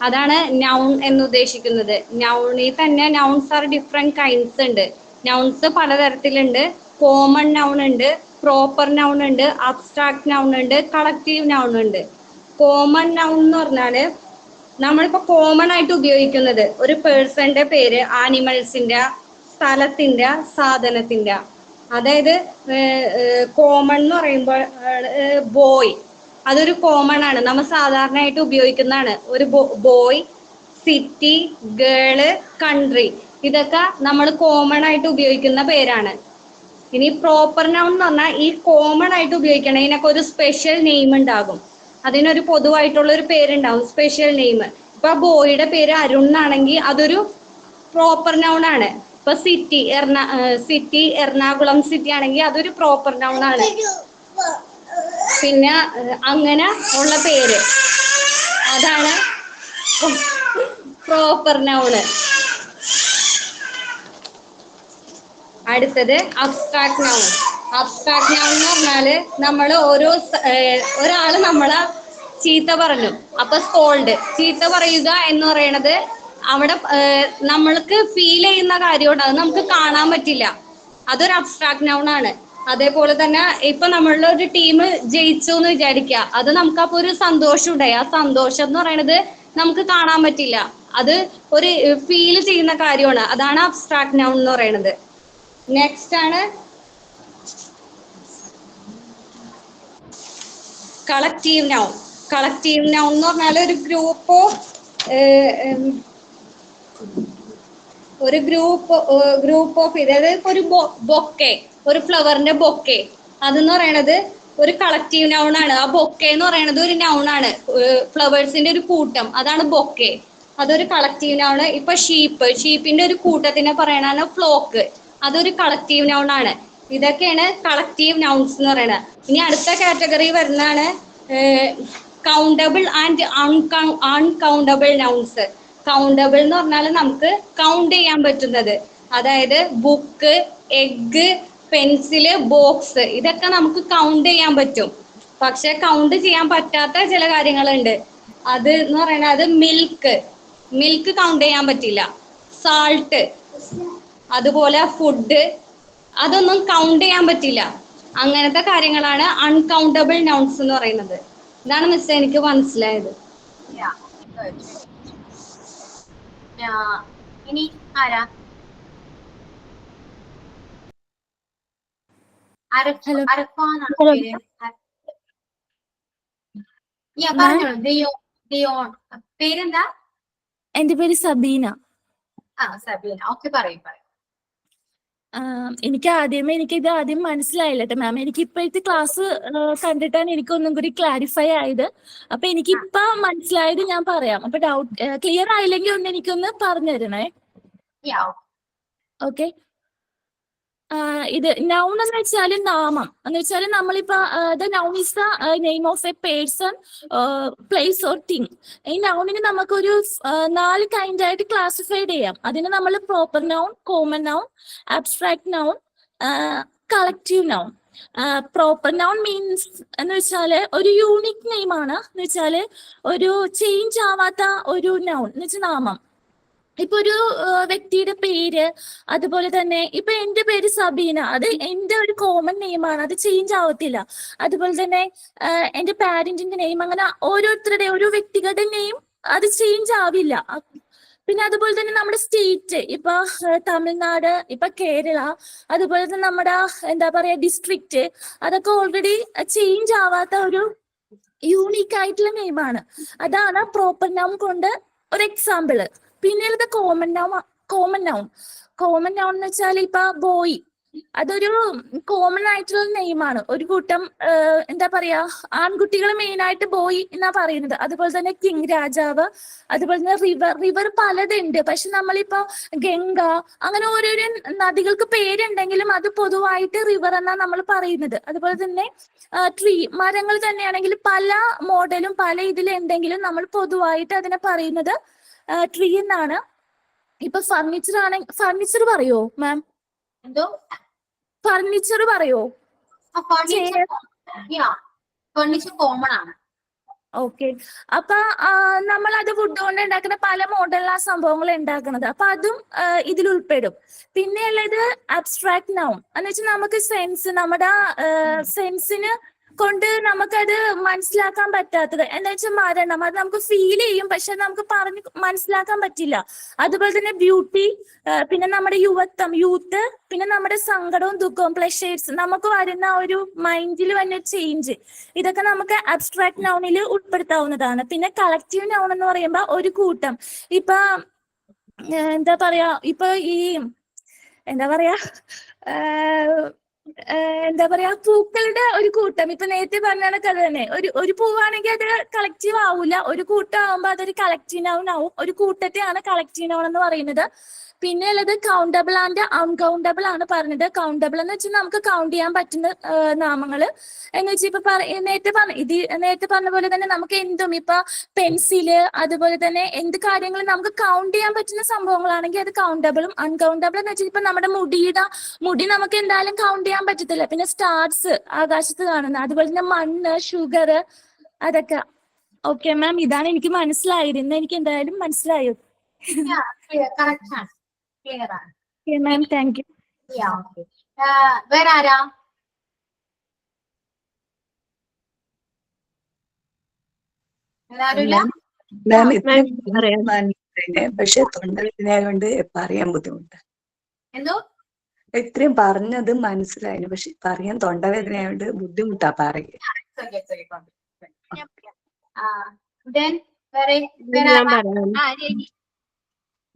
അതാണ് നൗൺ എന്ന് ഉദ്ദേശിക്കുന്നത്. നൗണിൽ തന്നെ നൗൺസ് ആർ ഡിഫറെന്റ് കൈൻഡ്സ് ഉണ്ട്. നൗൺസ് പലതരത്തിലുണ്ട്. കോമൺ നൗൺ ഉണ്ട്, പ്രോപ്പർ നൗൺ ഉണ്ട്, അബ്സ്ട്രാക്ട് നൗൺ ഉണ്ട്, കളക്റ്റീവ് നൗൺ ഉണ്ട്. കോമൺ നൗൺ എന്ന് പറഞ്ഞാല് നമ്മളിപ്പോ കോമൺ ആയിട്ട് ഉപയോഗിക്കുന്നത് ഒരു പേഴ്സന്റെ പേര്, ആനിമൽസിന്റെ, സ്ഥലത്തിന്റെ, സാധനത്തിന്റെ. അതായത് കോമൺ എന്ന് പറയുമ്പോൾ ബോയ്, അതൊരു കോമൺ ആണ്, നമ്മൾ സാധാരണയായിട്ട് ഉപയോഗിക്കുന്നതാണ്. ഒരു ബോയ്, സിറ്റി, ഗേള്, കൺട്രി, ഇതൊക്കെ നമ്മൾ കോമൺ ആയിട്ട് ഉപയോഗിക്കുന്ന പേരാണ്. ഇനി പ്രോപ്പർ നൗൺ എന്ന് പറഞ്ഞാൽ ഈ കോമൺ ആയിട്ട് ഉപയോഗിക്കണം, ഇതിനൊക്കെ ഒരു സ്പെഷ്യൽ നെയിം ഉണ്ടാകും, അതിനൊരു പൊതുവായിട്ടുള്ള ഒരു പേരുണ്ടാവും, സ്പെഷ്യൽ നെയിം. ഇപ്പൊ ബോയുടെ പേര് അരുൺ എന്നാണെങ്കിൽ അതൊരു പ്രോപ്പർ നൗൺ ആണ്. ഇപ്പൊ സിറ്റി എറണാകുളം സിറ്റി ആണെങ്കിൽ അതൊരു പ്രോപ്പർ നൗൺ ആണ്. പിന്നെ അങ്ങനെ ഉള്ള പേര്, അതാണ് പ്രോപ്പർ നൗണ്. അടുത്തത് അബ്സ്ട്രാക്ട് നൗൺ. അബ്സ്ട്രാക്ട് നൗൺ എന്ന് പറഞ്ഞാല് നമ്മൾ ഒരാള് നമ്മളെ ചീത്ത പറഞ്ഞു, അപ്പൊ സ്കോൾഡ്. ചീത്ത പറയുക എന്ന് പറയണത് അവിടെ നമ്മൾക്ക് ഫീൽ ചെയ്യുന്ന കാര്യമുണ്ട്, അത് നമുക്ക് കാണാൻ പറ്റില്ല, അതൊരു അബ്സ്ട്രാക്ട് നൗൺ ആണ്. അതേപോലെ തന്നെ ഇപ്പൊ നമ്മളുടെ ഒരു ടീം ജയിച്ചു എന്ന് വിചാരിക്കുക, അത് നമുക്ക് അപ്പൊ ഒരു സന്തോഷം ഉണ്ടായി, ആ സന്തോഷം എന്ന് പറയുന്നത് നമുക്ക് കാണാൻ പറ്റില്ല, അത് ഒരു ഫീൽ ചെയ്യുന്ന കാര്യമാണ്, അതാണ് അബ്സ്ട്രാക്ട് നൗൺ എന്ന് പറയുന്നത്. നെക്സ്റ്റ് ആണ് കളക്റ്റീവ് നൗൺ. കളക്റ്റീവ് നൗൺ എന്ന് പറഞ്ഞാൽ ഒരു ഗ്രൂപ്പ് ഓഫ് അതായത് ഒരു ബൊക്കെ, ഒരു ഫ്ലവറിന്റെ ബൊക്കെ, അതെന്ന് പറയണത് ഒരു കളക്റ്റീവ് നൗൺ ആണ്. ആ ബൊക്കെ എന്ന് പറയുന്നത് ഒരു നൗൺ ആണ്, ഫ്ലവേഴ്സിന്റെ ഒരു കൂട്ടം, അതാണ് ബൊക്കെ, അതൊരു കളക്റ്റീവ് നൗൺ. ഇപ്പൊ ഷീപ്പിന്റെ ഒരു കൂട്ടത്തിനെ പറയണതാണ് ഫ്ലോക്ക്, അതൊരു കളക്റ്റീവ് നൗൺ ആണ്. ഇതൊക്കെയാണ് കളക്റ്റീവ് നൗൺസ് എന്ന് പറയുന്നത്. ഇനി അടുത്ത കാറ്റഗറി വരുന്നതാണ് countable and uncountable nouns. Countable എന്ന് പറഞ്ഞാൽ നമുക്ക് കൗണ്ട് ചെയ്യാൻ പറ്റുന്നത്, അതായത് ബുക്ക്, എഗ്, പെൻസില്, ബോക്സ്, ഇതൊക്കെ നമുക്ക് കൗണ്ട് ചെയ്യാൻ പറ്റും. പക്ഷെ കൗണ്ട് ചെയ്യാൻ പറ്റാത്ത ചില കാര്യങ്ങളുണ്ട്, അത് എന്ന് പറയുന്നത് മിൽക്ക് കൗണ്ട് ചെയ്യാൻ പറ്റില്ല. സാൾട്ട്, അതുപോലെ ഫുഡ്, അതൊന്നും കൗണ്ട് ചെയ്യാൻ പറ്റില്ല. അങ്ങനത്തെ കാര്യങ്ങളാണ് അൺകൗണ്ടബിൾ നൗൺസ് എന്ന് പറയുന്നത്. ഇതാണ് മിസ് എനിക്ക് മനസ്സിലായത്. ഇനി ആരാ? അരഫാന്നാണ് പേര്. പറഞ്ഞോളൂ. ദിയോൺ. പേരെന്താ? എന്റെ പേര് സബീന. സബീന. ഓക്കെ, പറയും. എനിക്കിത് ആദ്യം മനസ്സിലായില്ല കേട്ടോ മാം. എനിക്ക് ഇപ്പോഴത്തെ ക്ലാസ് കണ്ടിട്ടാണ് എനിക്കൊന്നും കൂടി ക്ലാരിഫൈ ആയത്. അപ്പൊ എനിക്കിപ്പൊ മനസ്സിലായത് ഞാൻ പറയാം. അപ്പൊ ഡൗട്ട് ക്ലിയർ ആയില്ലെങ്കിൽ എനിക്കൊന്ന് പറഞ്ഞു തരണേ. ഓക്കെ. ഇത് നൗൺ എന്ന് വെച്ചാല് നാമം എന്ന് വെച്ചാല് നമ്മളിപ്പോ the noun is the name of A person, place or thing. ഈ നൗണിന് നമുക്കൊരു 4 കൈൻഡ് ആയിട്ട് ക്ലാസിഫൈഡ് ചെയ്യാം. അതിന് നമ്മൾ proper noun, common noun, abstract noun, collective noun. Proper noun means എന്ന് വെച്ചാല് ഒരു യൂണിക് നെയിം ആണ്, എന്ന് വെച്ചാല് ഒരു ചേഞ്ച് ആവാത്ത ഒരു നൗൺ എന്ന് വെച്ചാൽ നാമം. ഇപ്പൊ ഒരു വ്യക്തിയുടെ പേര്, അതുപോലെ തന്നെ ഇപ്പൊ എന്റെ പേര് സബീന, അത് എന്റെ ഒരു കോമൺ നെയിമാണ്, അത് ചേഞ്ച് ആവത്തില്ല. അതുപോലെ തന്നെ എന്റെ പാരന്റിന്റെ നെയിം, അങ്ങനെ ഓരോരുത്തരുടെ ഓരോ വ്യക്തികളുടെ നെയിം അത് ചേഞ്ച് ആവില്ല. പിന്നെ അതുപോലെ തന്നെ നമ്മുടെ സ്റ്റേറ്റ്, ഇപ്പൊ തമിഴ്നാട്, ഇപ്പൊ കേരള, അതുപോലെ തന്നെ നമ്മുടെ എന്താ പറയാ ഡിസ്ട്രിക്റ്റ്, അതൊക്കെ ഓൾറെഡി ചേഞ്ച് ആവാത്ത ഒരു യൂണീക്ക് ആയിട്ടുള്ള നെയിമാണ്. അതാണ് പ്രോപ്പർ നൗൺ കൊണ്ട് ഒരു എക്സാമ്പിള്. പിന്നെയുള്ളത് കോമൺ നൗൺ എന്ന് വെച്ചാൽ ഇപ്പൊ ബോയ്, അതൊരു കോമൺ ആയിട്ടുള്ള നെയിമാണ്. ഒരു കൂട്ടം എന്താ പറയാ ആൺകുട്ടികൾ മെയിൻ ആയിട്ട് ബോയ് എന്നാ പറയുന്നത്. അതുപോലെ തന്നെ കിങ്, രാജാവ്, അതുപോലെ തന്നെ റിവർ പലതുണ്ട്. പക്ഷെ നമ്മളിപ്പോ ഗംഗ, അങ്ങനെ ഓരോരോ നദികൾക്ക് പേരുണ്ടെങ്കിലും അത് പൊതുവായിട്ട് റിവർ എന്നാ നമ്മൾ പറയുന്നത്. അതുപോലെ തന്നെ ട്രീ, മരങ്ങൾ തന്നെയാണെങ്കിൽ പല മോഡലും പല ഇതിലുണ്ടെങ്കിലും നമ്മൾ പൊതുവായിട്ട് അതിനെ പറയുന്നത് ട്രീ എന്നാണ്. ഇപ്പൊ ഫർണിച്ചർ പറയോ മാം? എന്തോ ഫർണിച്ചർ പറയോ? ഫർണിച്ചർ കോമൺ ആണ്. ഓക്കെ. അപ്പൊ നമ്മളത് വുഡ് കൊണ്ട് ഉണ്ടാക്കുന്ന പല മോഡലുള്ള സംഭവങ്ങൾ ഉണ്ടാക്കുന്നത്, അപ്പൊ അതും ഇതിൽ ഉൾപ്പെടും. പിന്നെ ഉള്ളത് അബ്സ്ട്രാക്ട് നൗൺ എന്ന് വെച്ചാൽ നമുക്ക് നമ്മുടെ സെൻസിന് കൊണ്ട് നമുക്കത് മനസ്സിലാക്കാൻ പറ്റാത്തത് എന്താ വെച്ചാൽ മരണം, അത് നമുക്ക് ഫീൽ ചെയ്യും, പക്ഷെ നമുക്ക് പറഞ്ഞ് മനസ്സിലാക്കാൻ പറ്റില്ല. അതുപോലെ തന്നെ ബ്യൂട്ടി, പിന്നെ നമ്മുടെ യൂത്ത്, പിന്നെ നമ്മുടെ സങ്കടവും ദുഃഖവും, പ്ലഷേഴ്സ്, നമുക്ക് വരുന്ന ഒരു മൈൻഡിൽ വന്ന ചേഞ്ച്, ഇതൊക്കെ നമുക്ക് അബ്സ്ട്രാക്ട് നൗണിൽ ഉൾപ്പെടുത്താവുന്നതാണ്. പിന്നെ കളക്റ്റീവ് നൗൺ എന്ന് പറയുമ്പോൾ ഒരു കൂട്ടം, ഇപ്പൊ എന്താ പറയാ, ഇപ്പൊ ഈ എന്താ പറയാ എന്താ പറയാ പൂക്കളുടെ ഒരു കൂട്ടം. ഇപ്പൊ നേരത്തെ പറഞ്ഞ കഥ തന്നെ. ഒരു പൂവാണെങ്കിൽ അത് കളക്റ്റീവ് ആവൂല, ഒരു കൂട്ടം ആവുമ്പോ അതൊരു കളക്റ്റീവ് നൗൺ ആവും. ഒരു കൂട്ടത്തെയാണ് കളക്റ്റീവ് നൗൺ എന്ന് പറയുന്നത്. പിന്നെ ഉള്ളത് കൗണ്ടബിൾ ആൻഡ് അൺകൗണ്ടബിൾ ആണ് പറഞ്ഞത്. കൗണ്ടബിൾ എന്ന് വെച്ചാൽ നമുക്ക് കൗണ്ട് ചെയ്യാൻ പറ്റുന്ന നാമങ്ങള് എന്ന് വെച്ചാൽ ഇപ്പൊ നേരത്തെ പറഞ്ഞ പോലെ തന്നെ നമുക്ക് എന്തും ഇപ്പൊ പെൻസില് അതുപോലെ തന്നെ എന്ത് കാര്യങ്ങളും നമുക്ക് കൗണ്ട് ചെയ്യാൻ പറ്റുന്ന സംഭവങ്ങളാണെങ്കിൽ അത് കൗണ്ടബിളും. അൺകൗണ്ടബിൾ എന്ന് വെച്ചാൽ ഇപ്പൊ നമ്മുടെ മുടി നമുക്ക് എന്തായാലും കൗണ്ട് ചെയ്യാൻ പറ്റത്തില്ല. പിന്നെ സ്റ്റാർസ് ആകാശത്ത് കാണുന്ന, അതുപോലെ തന്നെ മണ്ണ്, ഷുഗർ, അതൊക്കെ. ഓക്കെ മാം, ഇതാണ് എനിക്ക് മനസ്സിലായിരുന്നത്. എനിക്ക് എന്തായാലും മനസ്സിലായോ? കറക്റ്റ് ആണ്, ക്ലിയർ ആണ്. Ma'am thank you. വേറെ ആരാ? എല്ലാരുമില്ല? മാം പക്ഷെ തൊണ്ടവേദനയായതുകൊണ്ട് പറയാൻ ബുദ്ധിമുട്ട്. എന്തോ? ഇത്രയും പറഞ്ഞത് മനസ്സിലായിരുന്നു, പക്ഷെ പറയാൻ തൊണ്ടവേദനയായതുകൊണ്ട് ബുദ്ധിമുട്ടാ പറയുക.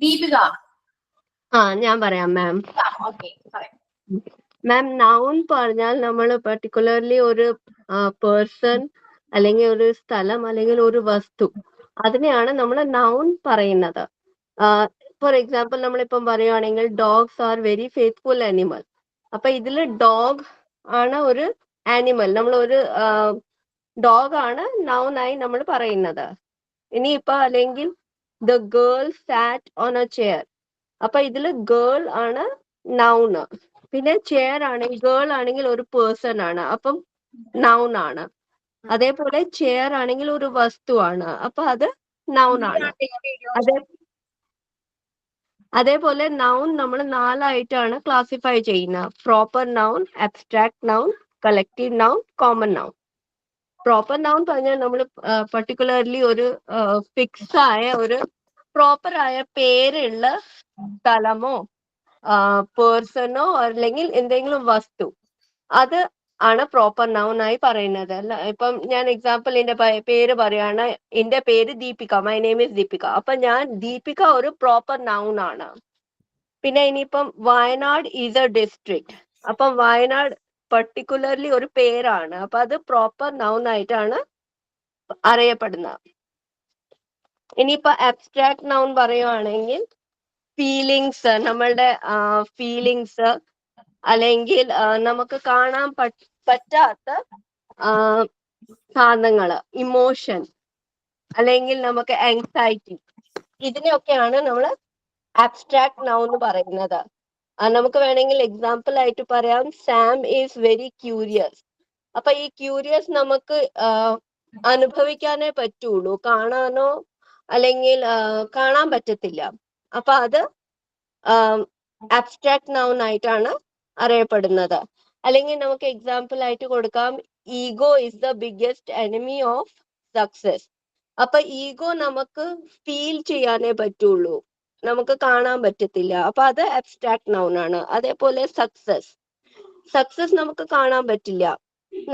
ദീപിക. ഞാൻ പറയാം മാം. ഓക്കെ, പറയാം. മാം, നൗൺ പറഞ്ഞാൽ നമ്മൾ പെർട്ടിക്കുലർലി ഒരു പേഴ്സൺ അല്ലെങ്കിൽ ഒരു സ്ഥലം അല്ലെങ്കിൽ ഒരു വസ്തു, അതിനെയാണ് നമ്മൾ നൗൺ പറയുന്നത്. ഫോർ എക്സാമ്പിൾ നമ്മളിപ്പം പറയുകയാണെങ്കിൽ dogs are very faithful animal. അപ്പൊ ഇതില് ഡോഗ് ആണ് ഒരു ആനിമൽ, നമ്മൾ ഒരു ഡോഗ് ആണ് നൗൺ ആയി നമ്മൾ പറയുന്നത്. ഇനിയിപ്പോ അല്ലെങ്കിൽ the girl SAT on A chair, അപ്പൊ ഇതില് ഗേൾ ആണ് നൗണ്. പിന്നെ ചെയർ ആണെങ്കിൽ ഗേൾ ആണെങ്കിൽ ഒരു പേഴ്സൺ ആണ്, അപ്പം നൗൺ ആണ്. അതേപോലെ ചെയർ ആണെങ്കിൽ ഒരു വസ്തുവാണ്, അപ്പൊ അത് നൗൺ ആണ്. അതേപോലെ നൗൺ നമ്മൾ 4 ആയിട്ടാണ് ക്ലാസിഫൈ ചെയ്യുന്നത്: proper noun, abstract noun, collective noun, common noun. Proper noun പറഞ്ഞാൽ നമ്മൾ പർട്ടിക്കുലർലി ഒരു ഫിക്സ് ആയ ഒരു പ്രോപ്പർ ആയ പേരുള്ള സ്ഥലമോ പേഴ്സണോ അല്ലെങ്കിൽ എന്തെങ്കിലും വസ്തു, അത് ആണ് പ്രോപ്പർ നൗൺ ആയി പറയുന്നത്. അല്ല, ഇപ്പം ഞാൻ എക്സാമ്പിൾ എന്റെ പേര് പറയാണ്, എന്റെ പേര് Deepika, my name is Deepika. അപ്പൊ ഞാൻ ദീപിക ഒരു പ്രോപ്പർ നൗൺ ആണ്. പിന്നെ ഇനിയിപ്പം വയനാട് ഈസ് എ ഡിസ്ട്രിക്ട്, അപ്പം വയനാട് പർട്ടിക്കുലർലി ഒരു പേരാണ്, അപ്പൊ അത് പ്രോപ്പർ നൗൺ ആയിട്ടാണ് അറിയപ്പെടുന്നത്. ഇനിയിപ്പോ അബ്സ്ട്രാക്ട് നൗൺ പറയുവാണെങ്കിൽ ഫീലിങ്സ്, നമ്മളുടെ ഫീലിങ്സ് അല്ലെങ്കിൽ നമുക്ക് കാണാൻ പറ്റാത്ത സാധനങ്ങള്, ഇമോഷൻ അല്ലെങ്കിൽ നമുക്ക് ആങ്സൈറ്റി, ഇതിനെയൊക്കെയാണ് നമ്മൾ അബ്സ്ട്രാക്ട് നൗൺ എന്ന് പറയുന്നത്. നമുക്ക് വേണമെങ്കിൽ എക്സാമ്പിൾ ആയിട്ട് പറയാം, സാം ഈസ് വെരി ക്യൂരിയസ്. അപ്പൊ ഈ ക്യൂരിയസ് നമുക്ക് അനുഭവിക്കാനേ പറ്റുള്ളൂ, കാണാനോ അല്ലെങ്കിൽ കാണാൻ പറ്റത്തില്ല. അപ്പൊ അത് അബ്സ്ട്രാക്ട് നൗൺ ആയിട്ടാണ് അറിയപ്പെടുന്നത്. അല്ലെങ്കിൽ നമുക്ക് എക്സാമ്പിൾ ആയിട്ട് കൊടുക്കാം, ego is the biggest enemy of success. അപ്പൊ ഈഗോ നമുക്ക് ഫീൽ ചെയ്യാനേ പറ്റുള്ളൂ, നമുക്ക് കാണാൻ പറ്റത്തില്ല, അപ്പൊ അത് അബ്സ്ട്രാക്ട് നൗൺ ആണ്. അതേപോലെ സക്സസ് നമുക്ക് കാണാൻ പറ്റില്ല,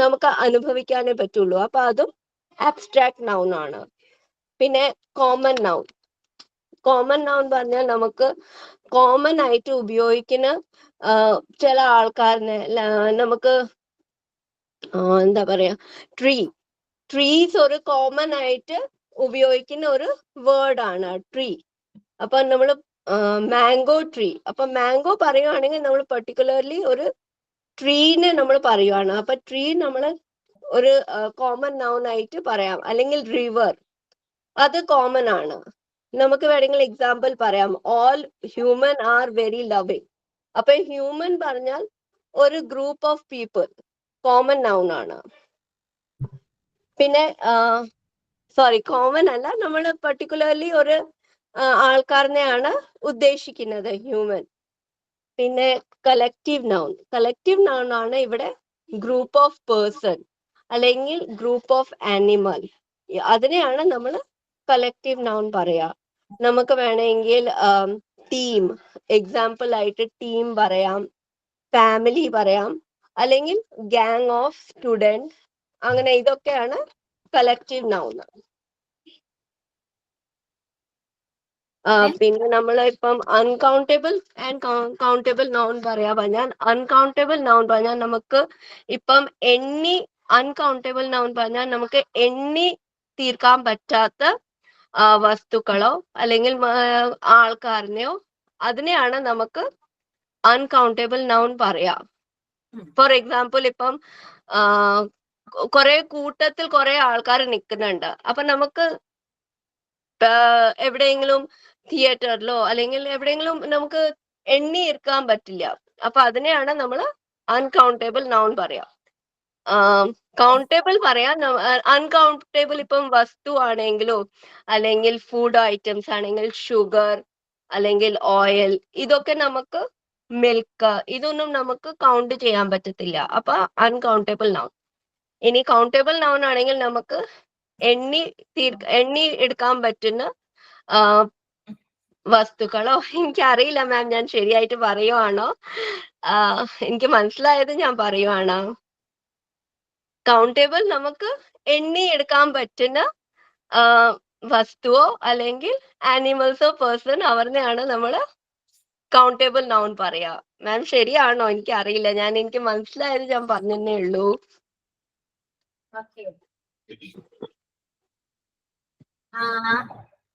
നമുക്ക് അനുഭവിക്കാനേ പറ്റുള്ളൂ, അപ്പൊ അതും അബ്സ്ട്രാക്ട് നൗൺ ആണ്. പിന്നെ കോമൺ നൗൺ പറഞ്ഞാൽ നമുക്ക് കോമൺ ആയിട്ട് ഉപയോഗിക്കുന്ന ചില ആൾക്കാരിനെ, നമുക്ക് എന്താ പറയാ, ട്രീസ് ഒരു കോമൺ ആയിട്ട് ഉപയോഗിക്കുന്ന ഒരു വേർഡ് ആണ് ട്രീ. അപ്പൊ നമ്മൾ മാംഗോ ട്രീ, അപ്പൊ മാംഗോ പറയുവാണെങ്കിൽ നമ്മൾ പെർട്ടിക്കുലർലി ഒരു ട്രീനെ നമ്മൾ പറയുവാണ്, അപ്പൊ ട്രീ നമ്മൾ ഒരു കോമൺ നൗൺ ആയിട്ട് പറയാം. അല്ലെങ്കിൽ റിവർ, അത് കോമൺ ആണ്. നമുക്ക് വേണമെങ്കിൽ എക്സാമ്പിൾ പറയാം, all human are very loving. അപ്പൊ ഹ്യൂമൻ പറഞ്ഞാൽ ഒരു group of people, common noun ആണ്. പിന്നെ കോമൺ അല്ല, നമ്മൾ പെർട്ടിക്കുലർലി ഒരു ആൾക്കാരനെയാണ് ഉദ്ദേശിക്കുന്നത്, ഹ്യൂമൻ. പിന്നെ കളക്റ്റീവ് നൗൺ ആണ് ഇവിടെ ഗ്രൂപ്പ് ഓഫ് പേഴ്സൺ അല്ലെങ്കിൽ ഗ്രൂപ്പ് ഓഫ് ആനിമൽ, അതിനെയാണ് നമ്മൾ കളക്റ്റീവ് നൗൺ പറയാ. നമുക്ക് വേണമെങ്കിൽ ടീം, എക്സാമ്പിൾ ആയിട്ട് ടീം പറയാം, ഫാമിലി പറയാം, അല്ലെങ്കിൽ ഗാങ് ഓഫ് സ്റ്റുഡൻസ്, അങ്ങനെ ഇതൊക്കെയാണ് കളക്റ്റീവ് നൗൺ. പിന്നെ നമ്മൾ ഇപ്പം അൺകൗണ്ടബിൾ ആൻഡ് കൗണ്ടബിൾ നൗൺ പറയാ പറഞ്ഞാൽ അൺകൗണ്ടബിൾ നൗൺ പറഞ്ഞാൽ നമുക്ക് ഇപ്പം അൺകൗണ്ടബിൾ നൗൺ പറഞ്ഞാൽ നമുക്ക് എണ്ണി തീർക്കാൻ പറ്റാത്ത വസ്തുക്കളോ അല്ലെങ്കിൽ ആൾക്കാരനെയോ അതിനെയാണ് നമുക്ക് അൺകൗണ്ടബിൾ നൗൺ പറയാം. ഫോർ എക്സാമ്പിൾ ഇപ്പം കുറെ കൂട്ടത്തിൽ കുറെ ആൾക്കാർ നിൽക്കുന്നുണ്ട്, അപ്പൊ നമുക്ക് എവിടെയെങ്കിലും തിയേറ്ററിലോ അല്ലെങ്കിൽ എവിടെയെങ്കിലും നമുക്ക് എണ്ണി ഇരിക്കാൻ പറ്റില്ല. അപ്പൊ അതിനെയാണ് നമ്മൾ അൺകൗണ്ടബിൾ നൗൺ പറയാം. കൗണ്ടബിൾ പറയാൻ അൺകൗണ്ടബിൾ ഇപ്പം വസ്തു ആണെങ്കിലോ അല്ലെങ്കിൽ ഫുഡ് ഐറ്റംസ് ആണെങ്കിൽ ഷുഗർ അല്ലെങ്കിൽ ഓയിൽ, ഇതൊക്കെ നമുക്ക് മിൽക്ക്, ഇതൊന്നും നമുക്ക് കൗണ്ട് ചെയ്യാൻ പറ്റത്തില്ല. അപ്പൊ അൺകൗണ്ടബിൾ നൗൺ. ഇനി കൗണ്ടബിൾ നൗൺ ആണെങ്കിൽ നമുക്ക് എണ്ണി എടുക്കാൻ പറ്റുന്ന വസ്തുക്കളോ, എനിക്കറിയില്ല മാം ഞാൻ ശരിയായിട്ട് പറയുവാണോ, എനിക്ക് മനസ്സിലായത് ഞാൻ പറയുവാണോ. കൗണ്ടബിൾ നമുക്ക് എണ്ണി എടുക്കാൻ പറ്റുന്ന വസ്തുവോ അല്ലെങ്കിൽ ആനിമൽസോ പേഴ്സൺ അവരിനെയാണ് നമ്മൾ കൗണ്ടബിൾ നൗൺ പറയാ. മാം ശരിയാണോ എനിക്ക് അറിയില്ല, എനിക്ക് മനസ്സിലായത് ഞാൻ പറഞ്ഞേ ഉള്ളൂ.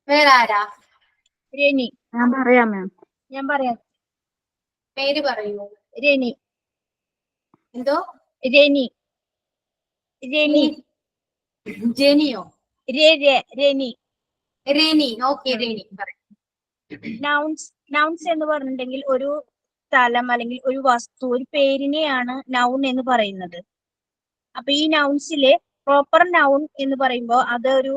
വേറെ ആരാ? രനി. ഞാൻ പറയാം മാം. ഞാൻ പറയാം. പേര് പറയൂ. രനി. എന്തോ? രനി. രനി. ജെനിയോ? രനി. രനി. ഓക്കെ, രനി പറയൂ. നൗൺസ് എന്ന് പറഞ്ഞിട്ടുണ്ടെങ്കിൽ ഒരു സ്ഥലം അല്ലെങ്കിൽ ഒരു വസ്തു, ഒരു പേരിനെയാണ് നൗൺ എന്ന് പറയുന്നത്. അപ്പൊ ഈ നൗൺസിലെ പ്രോപ്പർ നൗൺ എന്ന് പറയുമ്പോൾ അത് ഒരു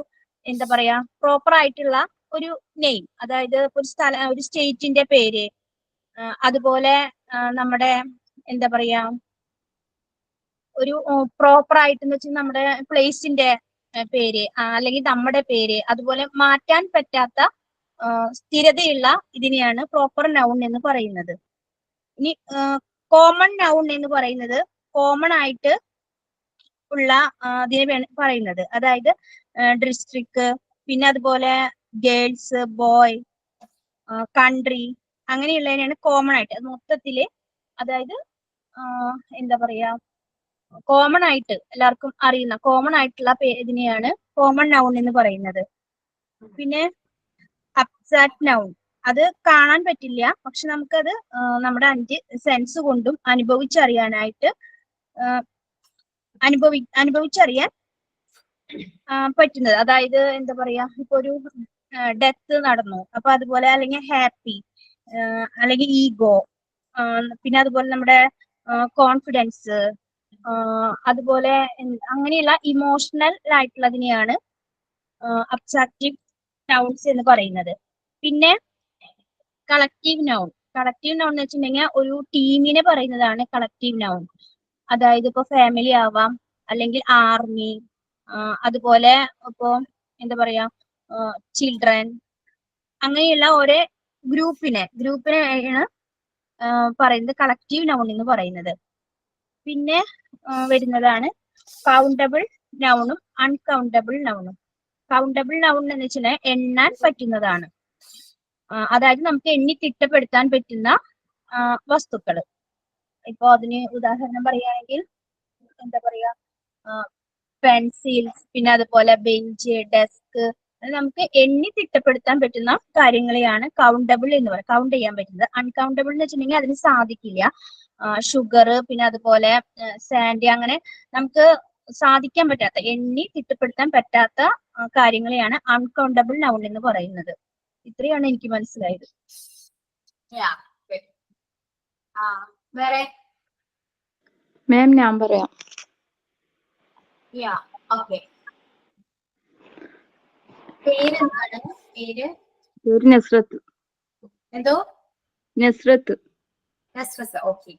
എന്താ പറയാ പ്രോപ്പർ ആയിട്ടുള്ള ഒരു നെയിം, അതായത് ഒരു ഒരു സ്റ്റേറ്റിന്റെ പേര്, അതുപോലെ നമ്മുടെ എന്താ പറയാ ഒരു പ്രോപ്പർ ആയിട്ട് വെച്ചാൽ നമ്മുടെ പ്ലേസിന്റെ പേര് അല്ലെങ്കിൽ നമ്മുടെ പേര്, അതുപോലെ മാറ്റാൻ പറ്റാത്ത സ്ഥിരതയുള്ള ഇതിനെയാണ് പ്രോപ്പർ നൗൺ എന്ന് പറയുന്നത്. ഇനി കോമൺ നൗൺ എന്ന് പറയുന്നത് കോമൺ ആയിട്ട് ഉള്ള ഇതിനെ പറയുന്നത്, അതായത് ഡിസ്ട്രിക്ട്, പിന്നെ അതുപോലെ ഗേൾസ്, ബോയ്, കൺട്രി, അങ്ങനെയുള്ളതിനാണ് കോമൺ ആയിട്ട് മൊത്തത്തില്, അതായത് എന്താ പറയാ കോമൺ ആയിട്ട് എല്ലാവർക്കും അറിയുന്ന കോമൺ ആയിട്ടുള്ള ഇതിനെയാണ് കോമൺ നൗൺ എന്ന് പറയുന്നത്. പിന്നെ അബ്സ്ട്രാക്ട് നൗൺ, അത് കാണാൻ പറ്റില്ല, പക്ഷെ നമുക്കത് നമ്മുടെ 5 സെൻസ് കൊണ്ടും അനുഭവിച്ചറിയാനായിട്ട് അനുഭവിച്ചറിയാൻ പറ്റുന്നത്. അതായത് എന്താ പറയാ ഇപ്പൊ ഒരു ഡെത്ത് നടന്നു, അപ്പൊ അതുപോലെ അല്ലെങ്കിൽ ഹാപ്പി, അല്ലെങ്കിൽ ഈഗോ, പിന്നെ അതുപോലെ നമ്മുടെ കോൺഫിഡൻസ്, അതുപോലെ അങ്ങനെയുള്ള ഇമോഷണൽ ആയിട്ടുള്ളതിനെയാണ് അബ്സ്ട്രാക്റ്റീവ് നൗൺസ് എന്ന് പറയുന്നത്. പിന്നെ കളക്റ്റീവ് നൗൺ എന്ന് വെച്ചിട്ടുണ്ടെങ്കിൽ ഒരു ടീമിനെ പറയുന്നതാണ് കളക്റ്റീവ് നൗൺ. അതായത് ഇപ്പൊ ഫാമിലി ആവാം, അല്ലെങ്കിൽ ആർമി, അതുപോലെ ഇപ്പോ എന്താ പറയാ ചിൽഡ്രൻ, അങ്ങനെയുള്ള ഓരോ ഗ്രൂപ്പിനെയാണ് പറയുന്നത് കളക്റ്റീവ് നൗൺ എന്ന് പറയുന്നത്. പിന്നെ വരുന്നതാണ് കൗണ്ടബിൾ നൗണും അൺകൗണ്ടബിൾ നൗണും. കൗണ്ടബിൾ നൗൺ എന്ന് വെച്ചാൽ എണ്ണാൻ പറ്റുന്നതാണ്, അതായത് നമുക്ക് എണ്ണി തിട്ടപ്പെടുത്താൻ പറ്റുന്ന വസ്തുക്കൾ. ഇപ്പൊ അതിന് ഉദാഹരണം പറയുകയാണെങ്കിൽ എന്താ പറയാ പെൻസിൽസ്, പിന്നെ അതുപോലെ ബെഞ്ച്, ഡെസ്ക്, നമുക്ക് എണ്ണി തിട്ടപ്പെടുത്താൻ പറ്റുന്ന കാര്യങ്ങളെയാണ് കൗണ്ടബിൾ എന്ന് പറയുന്നത്, കൗണ്ട് ചെയ്യാൻ പറ്റുന്നത്. അൺകൗണ്ടബിൾ എന്ന് വെച്ചിട്ടുണ്ടെങ്കിൽ അതിന് സാധിക്കില്ല. ഷുഗർ, പിന്നെ അതുപോലെ സാൻഡ്, അങ്ങനെ നമുക്ക് സാധിക്കാൻ പറ്റാത്ത എണ്ണി തിട്ടപ്പെടുത്താൻ പറ്റാത്ത കാര്യങ്ങളെയാണ് അൺകൗണ്ടബിൾ നൗൺ എന്ന് പറയുന്നത്. ഇത്രയാണ് എനിക്ക് മനസ്സിലായത്. വേറെ മാം ഞാൻ പറയാം. ഓക്കെ. പേരെന്താണ്? പേര് നസ്രത്ത്. എന്തോ? നസ്രത്ത്. ഓക്കെ.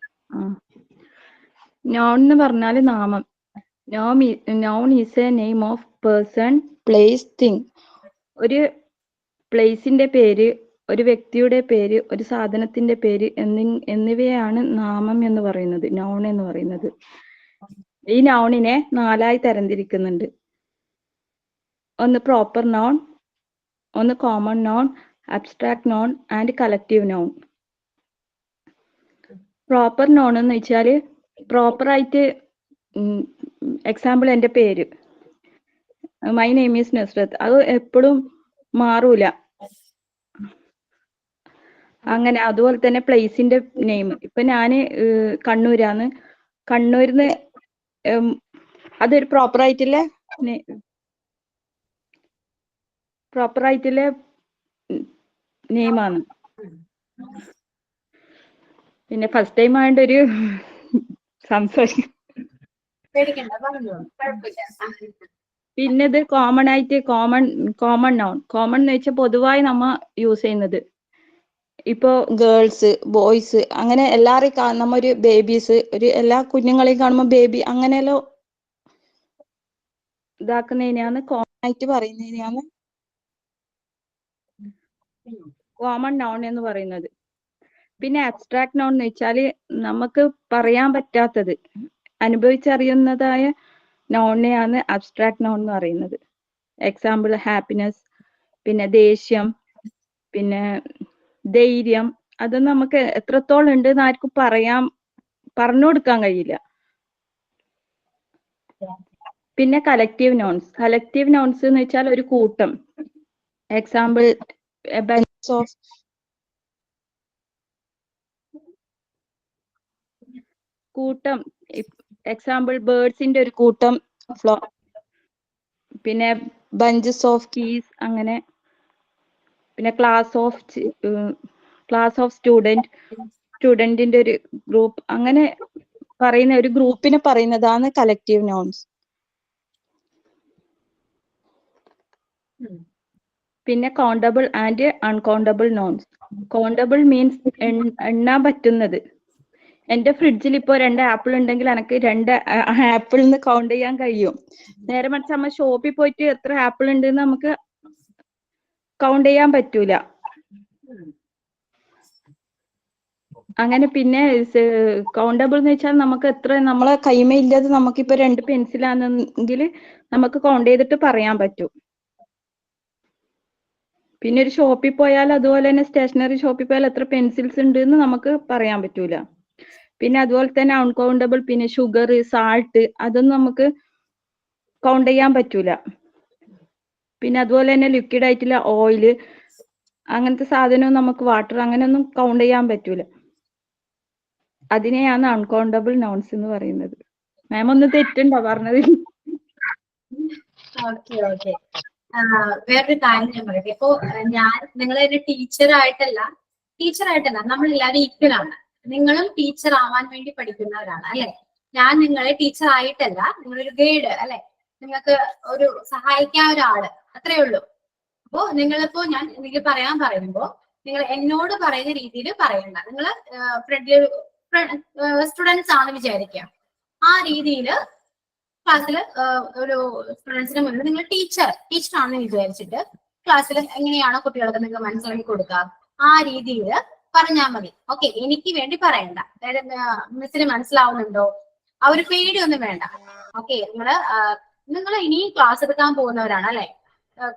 നോൺ എന്ന് പറഞ്ഞാല് നാമം. Non is A name of person, place, thing. ഒരു പ്ലേസിന്റെ പേര്, ഒരു വ്യക്തിയുടെ പേര്, ഒരു സാധനത്തിന്റെ പേര് എന്നിവയാണ് നാമം എന്ന് പറയുന്നത്, നോൺ എന്ന് പറയുന്നത്. ഈ നൗണിനെ 4ആയി തരംതിരിക്കുന്നുണ്ട്. ഒന്ന് പ്രോപ്പർ നൗൺ, ഒന്ന് common noun, abstract non and collective noun. Proper non എന്ന് വെച്ചാൽ പ്രോപ്പറായിട്ട്, എക്സാമ്പിൾ എൻ്റെ പേര്, മൈ നെയിം ഈസ് നസ്രത്ത്, അത് എപ്പോഴും മാറൂല. അങ്ങനെ അതുപോലെ തന്നെ പ്ലേസിന്റെ നെയിം, ഇപ്പൊ ഞാന് കണ്ണൂരാന്ന്, കണ്ണൂരിന്ന് അതൊരു പ്രോപ്പറായിട്ടുള്ള നെയിമാണ്. പിന്നെ ഫസ്റ്റ് ടൈം ആയതുകൊണ്ട് ഒരു സംസാരിക്കും. പേടിക്കണ്ട, പറഞ്ഞോ, കുഴപ്പമില്ല. പിന്നെ ഇത് കോമൺ ആയിട്ട് കോമൺ നോൺ. കോമൺ എന്ന് വെച്ചാൽ പൊതുവായി നമ്മ യൂസ് ചെയ്യുന്നത്, ഇപ്പോ ഗേൾസ്, ബോയ്സ്, അങ്ങനെ എല്ലാവരെയും നമ്മ ഒരു ബേബീസ്, ഒരു എല്ലാ കുഞ്ഞുങ്ങളെയും കാണുമ്പോൾ ബേബി അങ്ങനെയല്ലോ ഇതാക്കുന്നതിനെയാണ് കോമൺ ആയിട്ട് പറയുന്നതിനെയാണ് കോമൺ നോൺ എന്ന് പറയുന്നത്. പിന്നെ അബ്സ്ട്രാക്ട് നോൺ എന്ന് വെച്ചാൽ നമുക്ക് പറയാൻ പറ്റാത്തത്, അനുഭവിച്ചറിയുന്നതായ നോണിനെയാണ് അബ്സ്ട്രാക്ട് നോൺ എന്ന് പറയുന്നത്. എക്സാമ്പിൾ ഹാപ്പിനെസ്, പിന്നെ ദേഷ്യം, പിന്നെ ധൈര്യം, അതൊന്നും നമുക്ക് എത്രത്തോളം ഉണ്ട് എന്ന് ആർക്കും പറഞ്ഞു കൊടുക്കാൻ കഴിയില്ല. പിന്നെ കളക്റ്റീവ് നോൺസ് എന്ന് വെച്ചാൽ ഒരു കൂട്ടം. എക്സാമ്പിൾ ബഞ്ച് ഓഫ് കൂട്ടം, എക്സാമ്പിൾ ബേർഡ്സിന്റെ ഒരു കൂട്ടം, പിന്നെ ബഞ്ചസ് ഓഫ് കീസ്, അങ്ങനെ. പിന്നെ ക്ലാസ് ഓഫ് സ്റ്റുഡന്റിന്റെ ഒരു ഗ്രൂപ്പ്, അങ്ങനെ പറയുന്ന ഒരു ഗ്രൂപ്പിനെ പറയുന്നതാണ് കളക്റ്റീവ് നോൺസ്. പിന്നെ countable and uncountable nouns. Countable means എണ്ണാൻ പറ്റുന്നത്. എന്റെ ഫ്രിഡ്ജിൽ ഇപ്പോ 2 ആപ്പിൾ ഉണ്ടെങ്കിൽ എനിക്ക് 2 ആപ്പിളിന്ന് കൗണ്ട് ചെയ്യാൻ കഴിയും. നേരെ മറിച്ച് നമ്മൾ ഷോപ്പിൽ പോയിട്ട് എത്ര ആപ്പിൾ ഉണ്ട് എന്ന് നമുക്ക് കൗണ്ട് ചെയ്യാൻ പറ്റൂല. അങ്ങനെ. പിന്നെ കൗണ്ടബിൾ എന്ന് വെച്ചാൽ നമുക്ക് എത്ര നമ്മളെ കൈമയില്ലാതെ നമുക്കിപ്പോ 2 പെൻസിലാണെങ്കിൽ നമുക്ക് കൗണ്ട് ചെയ്തിട്ട് പറയാൻ പറ്റും. പിന്നെ ഒരു ഷോപ്പിൽ പോയാൽ, അതുപോലെ തന്നെ സ്റ്റേഷനറി ഷോപ്പിൽ പോയാൽ എത്ര പെൻസിൽസ് ഉണ്ട് എന്ന് നമുക്ക് പറയാൻ പറ്റൂല. പിന്നെ അതുപോലെ തന്നെ അൺകൗണ്ടബിൾ, പിന്നെ ഷുഗർ, സാൾട്ട്, അതൊന്നും നമുക്ക് കൗണ്ട് ചെയ്യാൻ പറ്റൂല. പിന്നെ അതുപോലെ തന്നെ ലിക്വിഡ് ആയിട്ടുള്ള ഓയില്, അങ്ങനത്തെ സാധനവും നമുക്ക് വാട്ടർ, അങ്ങനെയൊന്നും കൗണ്ട് ചെയ്യാൻ പറ്റൂല. അതിനെയാണ് അൺകൗണ്ടബിൾ നോൺസ് എന്ന് പറയുന്നത്. മാം ഒന്ന് തെറ്റുണ്ടോ പറഞ്ഞതിൽ? ഓക്കെ. വേറൊരു കാര്യം ഞാൻ പറയട്ടെ. ഇപ്പോ നിങ്ങൾ ഒരു ടീച്ചറായിട്ടല്ല, നമ്മളെല്ലാവരും ഈക്വൽ ആണ്. നിങ്ങളും ടീച്ചർ ആവാൻ വേണ്ടി പഠിക്കുന്നവരാണ്, അല്ലെ? ഞാൻ നിങ്ങളെ ടീച്ചർ ആയിട്ടല്ല, നിങ്ങളൊരു ഗൈഡ്, അല്ലെ? നിങ്ങൾക്ക് ഒരു സഹായിക്കാൻ ഒരാള്, അത്രേ ഉള്ളൂ. അപ്പോ നിങ്ങളിപ്പോ ഞാൻ എനിക്ക് പറയാൻ പറയുമ്പോ നിങ്ങൾ എന്നോട് പറയുന്ന രീതിയിൽ പറയണ്ട. നിങ്ങൾ സ്റ്റുഡൻസ് ആണെന്ന് വിചാരിക്കാം. ആ രീതിയിൽ ക്ലാസ്സിൽ ഒരു സ്റ്റുഡൻസിന് മുന്നിൽ നിങ്ങൾ ടീച്ചർ ആണെന്ന് വിചാരിച്ചിട്ട് ക്ലാസ്സിൽ എങ്ങനെയാണോ കുട്ടികൾക്ക് നിങ്ങൾക്ക് മനസ്സിലാക്കി കൊടുക്കുക, ആ രീതിയിൽ പറഞ്ഞാൽ മതി. ഓക്കെ, എനിക്ക് വേണ്ടി പറയണ്ട. അതായത് മിസ്സിന് മനസ്സിലാവുന്നുണ്ടോ, ആ ഒരു പേടിയൊന്നും വേണ്ട. ഓക്കെ, നിങ്ങൾ ഇനി ക്ലാസ് എടുക്കാൻ പോകുന്നവരാണ്, അല്ലെ?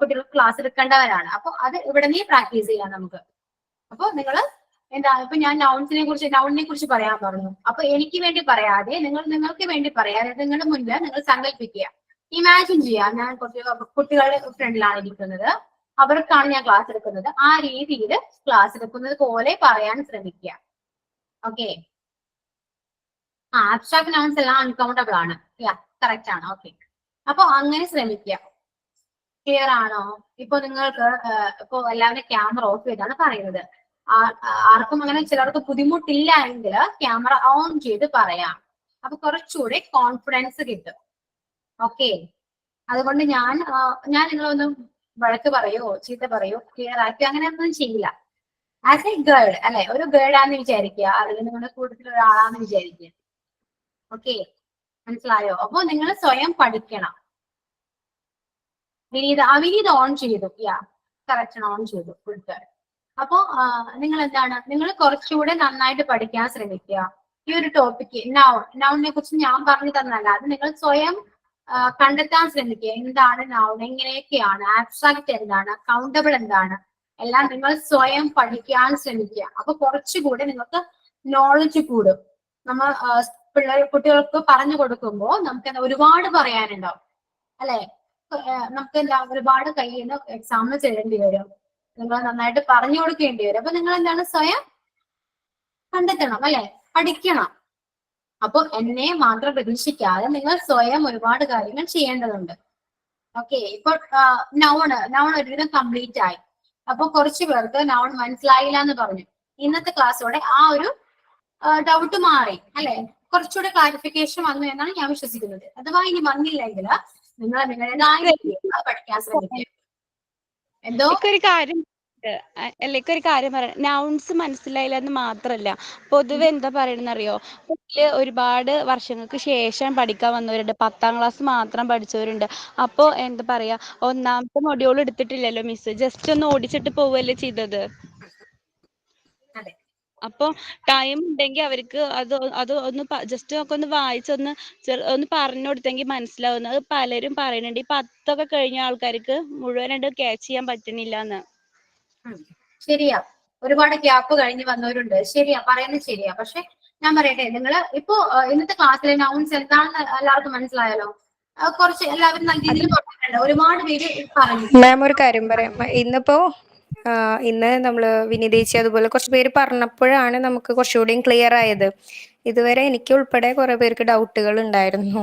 കുട്ടികൾക്ക് ക്ലാസ് എടുക്കേണ്ടവരാണ്. അപ്പൊ അത് ഇവിടെ നിന്ന് പ്രാക്ടീസ് ചെയ്യാം നമുക്ക്. അപ്പൊ നിങ്ങൾ ഇപ്പൊ ഞാൻ നൗണിനെ കുറിച്ച് പറയാൻ പറഞ്ഞു. അപ്പൊ എനിക്ക് വേണ്ടി പറയാതെ, നിങ്ങൾക്ക് വേണ്ടി പറയാതെ നിങ്ങളുടെ മുന്നിൽ നിങ്ങൾ സങ്കല്പിക്കുക, ഇമാജിൻ ചെയ്യുക. ഞാൻ കുട്ടികളുടെ ഫ്രണ്ടിലാണ് ഇരിക്കുന്നത്, അവർക്കാണ് ഞാൻ ക്ലാസ് എടുക്കുന്നത്. ആ രീതിയിൽ ക്ലാസ് എടുക്കുന്നത് പോലെ പറയാൻ ശ്രമിക്കുക. ഓക്കെ. ആബ്സ്ട്രാക്ട് നൗൺസ് എല്ലാം അൺകൗണ്ടബിൾ ആണ്. കറക്റ്റ് ആണ്. ഓക്കെ, അപ്പൊ അങ്ങനെ ശ്രമിക്കുക. ക്ലിയർ ആണോ? ഇപ്പൊ നിങ്ങൾക്ക് ഇപ്പൊ എല്ലാവരും ക്യാമറ ഓഫ് ചെയ്താണ് പറയുന്നത്. ആർക്കും അങ്ങനെ ചിലർക്ക് ബുദ്ധിമുട്ടില്ല എങ്കിൽ ക്യാമറ ഓൺ ചെയ്ത് പറയാം. അപ്പൊ കുറച്ചുകൂടെ കോൺഫിഡൻസ് കിട്ടും. ഓക്കെ, അതുകൊണ്ട് ഞാൻ നിങ്ങളൊന്നും വഴക്ക് പറയോ ചീത്ത പറയോ ക്ലിയർ ആക്കി അങ്ങനെയൊന്നും ചെയ്യില്ല. ആസ് എ ഗേൾ, അല്ലെ? ഒരു ഗേൾ ആണെന്ന് വിചാരിക്കുക, അല്ലെങ്കിൽ നിങ്ങളുടെ കൂട്ടത്തിൽ ഒരാളാന്ന് വിചാരിക്കുക. ഓക്കെ, മനസ്സിലായോ? അപ്പൊ നിങ്ങൾ സ്വയം പഠിക്കണം. വിനീത് ഓൺ ചെയ്തു. കറക്റ്റ് ഓൺ ചെയ്തു. ഗുഡ്. അപ്പോ നിങ്ങൾ എന്താണ്, നിങ്ങൾ കുറച്ചുകൂടെ നന്നായിട്ട് പഠിക്കാൻ ശ്രമിക്കുക. ഈ ഒരു ടോപ്പിക്ക് നൗണിനെ കുറിച്ച് ഞാൻ പറഞ്ഞു തന്നല്ല, അത് നിങ്ങൾ സ്വയം കണ്ടെത്താൻ ശ്രമിക്കുക. എന്താണ് നൗൺ, എങ്ങനെയൊക്കെയാണ്, ആബ്സ്ട്രാക്ട് എന്താണ്, കൗണ്ടബിൾ എന്താണ്, എല്ലാം നിങ്ങൾ സ്വയം പഠിക്കാൻ ശ്രമിക്കുക. അപ്പൊ കുറച്ചുകൂടെ നിങ്ങൾക്ക് നോളജ് കൂടും. നമ്മൾ കുട്ടികൾക്ക് പറഞ്ഞു കൊടുക്കുമ്പോൾ നമുക്ക് എന്താ ഒരുപാട് പറയാനുണ്ടാവും അല്ലെ. നമുക്ക് എന്താ ഒരുപാട് കയ്യിൽ നിന്ന് എക്സാമിന് ചെയ്യേണ്ടി വരും. നിങ്ങൾ നന്നായിട്ട് പറഞ്ഞു കൊടുക്കേണ്ടി വരും. അപ്പൊ നിങ്ങൾ എന്താണ് സ്വയം കണ്ടെത്തണം അല്ലെ, പഠിക്കണം. അപ്പൊ എന്നെ മാത്രം പ്രതീക്ഷിക്കാതെ നിങ്ങൾ സ്വയം ഒരുപാട് കാര്യങ്ങൾ ചെയ്യേണ്ടതുണ്ട്. ഓക്കെ, ഇപ്പൊ നൗൺ ഒരുവിധം കംപ്ലീറ്റ് ആയി. അപ്പൊ കുറച്ചു പേർക്ക് നൗൺ മനസ്സിലായില്ല എന്ന് പറഞ്ഞു. ഇന്നത്തെ ക്ലാസ്സോടെ ആ ഒരു ഡൗട്ട് മാറി അല്ലെ, കുറച്ചുകൂടെ ക്ലാരിഫിക്കേഷൻ വന്നു എന്നാണ് ഞാൻ വിശ്വസിക്കുന്നത്. അഥവാ ഇനി വന്നില്ലെങ്കിൽ നിങ്ങൾ നിങ്ങളുടേതായ രീതിയിൽ പഠിക്കാൻ ശ്രമിക്കുക. എന്തോ ഒരു കാര്യം ഒരു കാര്യം പറയാം, നൗൺസ് മനസ്സിലായില്ല എന്ന് മാത്രല്ല, പൊതുവെ എന്താ പറയണെന്നറിയോ, ഒരുപാട് വർഷങ്ങൾക്ക് ശേഷം പഠിക്കാൻ വന്നവരുണ്ട്, 10ാം ക്ലാസ് മാത്രം പഠിച്ചവരുണ്ട്. അപ്പോ എന്താ പറയാ, ഒന്നാമത്തെ മൊഡ്യൂൾ എടുത്തിട്ടില്ലല്ലോ മിസ്, ജസ്റ്റ് ഒന്ന് ഓടിച്ചിട്ട് പോവല്ലേ ചെയ്തത്. അപ്പൊ ടൈം ഉണ്ടെങ്കിൽ അവർക്ക് അത് ഒന്ന് ജസ്റ്റ് ഒക്കെ ഒന്ന് വായിച്ചൊന്ന് ഒന്ന് പറഞ്ഞു കൊടുത്തെങ്കിൽ മനസ്സിലാവുന്നത്. അത് പലരും പറയുന്നുണ്ട്, ഈ 10 ഒക്കെ കഴിഞ്ഞ ആൾക്കാർക്ക് മുഴുവനായിട്ട് ക്യാച്ച് ചെയ്യാൻ പറ്റണില്ല എന്ന്. ശരിയാ, ഒരുപാട് ഗ്യാപ്പ് കഴിഞ്ഞ് വന്നവരുണ്ട്. ശരിയാ, പറയുന്നത് ശരിയാ. പക്ഷെ ഞാൻ പറയട്ടെ, നിങ്ങൾ ഇപ്പോ ഇന്നത്തെ ക്ലാസ്സിലെ നൗൺസ് എന്താണെന്ന് എല്ലാവർക്കും മനസ്സിലായല്ലോ. കുറച്ച് എല്ലാവരും നല്ല രീതിയിൽ പറഞ്ഞിട്ടുണ്ട്. ഒരുപാട് പേര് പറഞ്ഞു. മാം ഒരു കാര്യം പറയാം, ഇന്ന് നമ്മള് വിനിതേച്ചി അതുപോലെ കുറച്ച് പേര് പറഞ്ഞപ്പോഴാണ് നമുക്ക് കുറച്ചുകൂടിയും ക്ലിയർ ആയത്. ഇതുവരെ എനിക്ക് ഉൾപ്പെടെ കുറെ പേർക്ക് ഡൗട്ടുകൾ ഉണ്ടായിരുന്നു.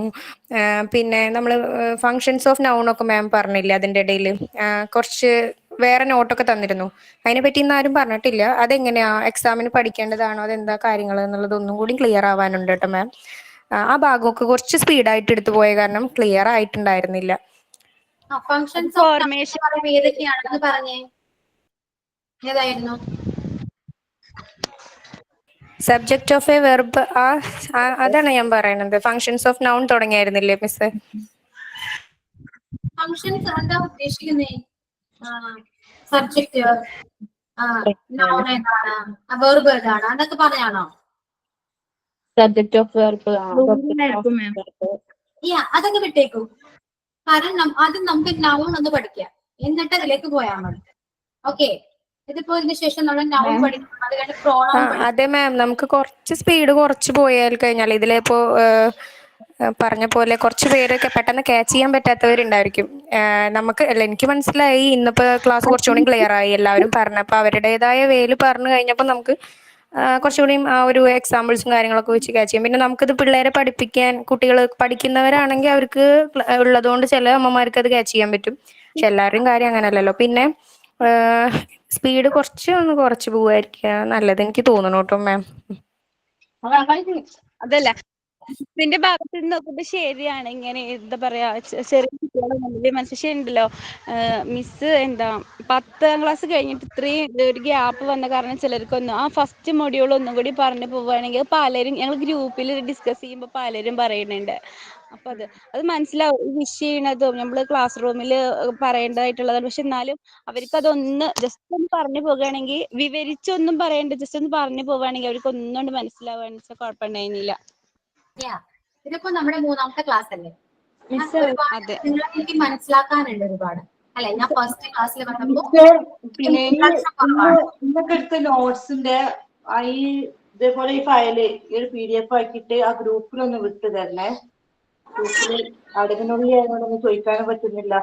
പിന്നെ നമ്മൾ ഫങ്ഷൻസ് ഓഫ് നൗൺ ഒക്കെ മാം പറഞ്ഞില്ല, അതിൻ്റെ ഇടയിൽ കുറച്ച് വേറെ നോട്ടൊക്കെ തന്നിരുന്നു. അതിനെപ്പറ്റി ഇന്ന് ആരും പറഞ്ഞിട്ടില്ല. അതെങ്ങനെയാ എക്സാമിന് പഠിക്കേണ്ടതാണോ, അതെന്താ കാര്യങ്ങൾ എന്നുള്ളത് ഒന്നും കൂടി ക്ലിയർ ആവാനുണ്ട് കേട്ടോ മാം. ആ ഭാഗമൊക്കെ കുറച്ച് സ്പീഡായിട്ട് എടുത്തു പോയ കാരണം ക്ലിയർ ആയിട്ടുണ്ടായിരുന്നില്ല. ഫങ്ഷൻസ് ഓഫ് ഏതൊക്കെയാണെന്ന് പറഞ്ഞേ, ഏതായിരുന്നു? സബ്ജക്ട് ഓഫ് എ വെർബ്, അതാണ് ഞാൻ പറയുന്നത്. ഫങ്ഷൻസ് ഓഫ് നൗൺ തുടങ്ങിയായിരുന്നില്ലേ മിസ്? ഫങ്ഷൻസ് എന്താ ഉദ്ദേശിക്കുന്നേ? സബ്ജക്ട്, നൗൺ ഏതാണ്, വെർബ് ഏതാണ്, അതൊക്കെ പറയാണോ? സബ്ജക്ട് ഓഫ് വെർബ് അതൊക്കെ വിട്ടേക്കൂ. കാരണം ആദ്യം നമുക്ക് നൗൺ ഒന്ന് പഠിക്കാം, എന്നിട്ട് അതിലേക്ക് പോയാൽ മതി. ഓക്കെ, ഇതിപ്പോ ഇതിന് ശേഷം നമ്മൾ നൗൺ പഠിക്കണം, അത് കഴിഞ്ഞ് പ്രോണൗൺ പഠിക്കണം. അതെ മാം, നമുക്ക് കുറച്ച് സ്പീഡ് കുറച്ച് പോയാൽ കഴിഞ്ഞാൽ ഇതിലിപ്പോ പറഞ്ഞ പോലെ കുറച്ച് പേരൊക്കെ പെട്ടെന്ന് ക്യാച്ച് ചെയ്യാൻ പറ്റാത്തവരുണ്ടായിരിക്കും. നമുക്ക് അല്ല, എനിക്ക് മനസ്സിലായി. ഇന്നിപ്പോ ക്ലാസ് കുറച്ചുകൂടി ക്ലിയർ ആയി, എല്ലാവരും പറഞ്ഞപ്പോൾ അവരുടേതായ വേല് പറഞ്ഞു കഴിഞ്ഞപ്പോൾ നമുക്ക് കുറച്ചുകൂടി ആ ഒരു എക്സാമ്പിൾസും കാര്യങ്ങളൊക്കെ വെച്ച് ക്യാച്ച് ചെയ്യാം. പിന്നെ നമുക്കിത് പിള്ളേരെ പഠിപ്പിക്കാൻ, കുട്ടികൾ പഠിക്കുന്നവരാണെങ്കിൽ അവർക്ക് ഉള്ളതുകൊണ്ട് ചില അമ്മമാർക്ക് അത് ക്യാച്ച് ചെയ്യാൻ പറ്റും. പക്ഷെ എല്ലാവരുടെയും കാര്യം അങ്ങനെയല്ലല്ലോ. പിന്നെ സ്പീഡ് കുറച്ച് പോവായിരിക്കുക നല്ലത് എനിക്ക് തോന്നുന്നു കേട്ടോ മാം. അതല്ല, ഇതിന്റെ ഭാഗത്ത് നിന്ന് നോക്കുമ്പോ ശരിയാണ്. ഇങ്ങനെ എന്താ പറയാ, ചെറിയ കുട്ടികളെ മുന്നിൽ മനസ്സിലുണ്ടല്ലോ മിസ്, എന്താ 10ാം ക്ലാസ് കഴിഞ്ഞിട്ട് ഇത്രയും ഒരു ഗ്യാപ്പ് വന്ന കാരണം ചിലർക്കൊന്നും ആ ഫസ്റ്റ് മൊഡ്യൂൾ ഒന്നും കൂടി പറഞ്ഞു പോവുകയാണെങ്കിൽ പലരും, ഞങ്ങൾ ഗ്രൂപ്പിൽ ഡിസ്കസ് ചെയ്യുമ്പോൾ പലരും പറയുന്നുണ്ട്. അപ്പൊ അത് മനസ്സിലാവും, വിഷ് ചെയ്യണതും നമ്മള് ക്ലാസ് റൂമിൽ പറയേണ്ടതായിട്ടുള്ളതാണ്. പക്ഷെ എന്നാലും അവർക്ക് അതൊന്ന് ജസ്റ്റ് ഒന്ന് പറഞ്ഞു പോകുകയാണെങ്കിൽ, വിവരിച്ചൊന്നും പറയണ്ട, ജസ്റ്റ് ഒന്ന് പറഞ്ഞു പോവുകയാണെങ്കിൽ അവർക്ക് ഒന്നുകൊണ്ട് മനസ്സിലാവുകയാണെന്ന് വെച്ചാൽ കുഴപ്പമുണ്ടായിരുന്നില്ല. ഇതിപ്പോ നമ്മുടെ 3ാമത്തെ ക്ലാസ് അല്ലേ? എനിക്ക് മനസ്സിലാക്കാനുണ്ട് ഒരുപാട് അല്ലെ. ഞാൻ ഫസ്റ്റ് ക്ലാസ്സിൽ വന്നപ്പോ പിന്നെ ഇന്നൊക്കെ എടുത്ത നോട്ട്സിന്റെ ഇതേപോലെ ഈ ഫയല് ഒരു PDF ആക്കിയിട്ട് ആ ഗ്രൂപ്പിലൊന്ന് വിട്ടു തരണേ. ഗ്രൂപ്പിൽ അടവിനുള്ളിൽ ആയതുകൊണ്ടൊന്നും ചോദിക്കാനും പറ്റുന്നില്ല.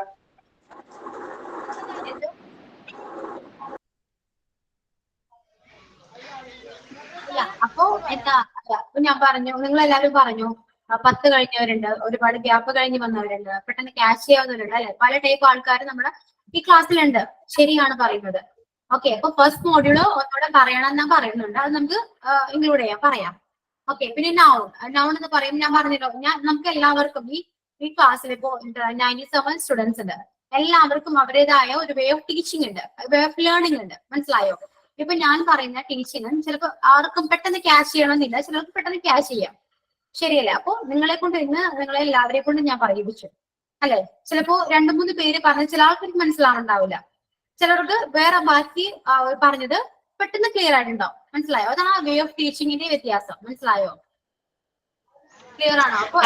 അപ്പോ എന്താ ഞാൻ പറഞ്ഞു, നിങ്ങൾ എല്ലാവരും പറഞ്ഞു 10 കഴിഞ്ഞവരുണ്ട്, ഒരുപാട് ഗ്യാപ്പ് കഴിഞ്ഞ് വന്നവരുണ്ട്, പെട്ടെന്ന് ക്യാച്ച് ചെയ്യാവുന്നവരുണ്ട് അല്ലെ. പല ടൈപ്പ് ആൾക്കാർ നമ്മുടെ ഈ ക്ലാസ്സിലുണ്ട്. ശരിയാണ് പറയുന്നത്. ഓക്കെ, അപ്പൊ ഫസ്റ്റ് മോഡ്യൂള് ഒന്നുകൂടെ പറയണം ഞാൻ പറയുന്നുണ്ട്, അത് നമുക്ക് ഇൻക്ലൂഡ് പറയാം. ഓക്കെ, പിന്നെ നൗൺ എന്ന് പറയും. ഞാൻ പറഞ്ഞല്ലോ, നമുക്ക് എല്ലാവർക്കും ഈ ക്ലാസ്സിൽ ഇപ്പോ 97 സ്റ്റുഡൻസ് ഉണ്ട്. എല്ലാവർക്കും അവരുടേതായ ഒരു വേ ഓഫ് ടീച്ചിങ് ഉണ്ട്, വേ ഓഫ് ലേണിംഗ് ഉണ്ട്. മനസ്സിലായോ? ഇപ്പൊ ഞാൻ പറയുന്ന ടീച്ചിങ് ചിലപ്പോൾ ആർക്കും പെട്ടെന്ന് ക്യാച്ച് ചെയ്യണമെന്നില്ല, ചിലർക്ക് പെട്ടെന്ന് ക്യാച്ച് ചെയ്യാം. ശരിയല്ലേ? അപ്പൊ നിങ്ങളെ എല്ലാവരെയും കൊണ്ട് ഞാൻ പറയിപ്പിച്ചു അല്ലെ. ചിലപ്പോ 2-3 പേര് പറഞ്ഞ് ചില ആൾക്കാർക്ക് മനസ്സിലാവുന്നുണ്ടാവില്ല, ചിലർക്ക് വേറെ ബാക്കി പറഞ്ഞത് പെട്ടെന്ന് ക്ലിയർ ആയിട്ടുണ്ടാവും. മനസ്സിലായോ? അതാണ് ആ വേ ഓഫ് ടീച്ചിങ്ങിന്റെ വ്യത്യാസം. മനസ്സിലായോ? ക്ലിയർ ആണോ? അപ്പൊ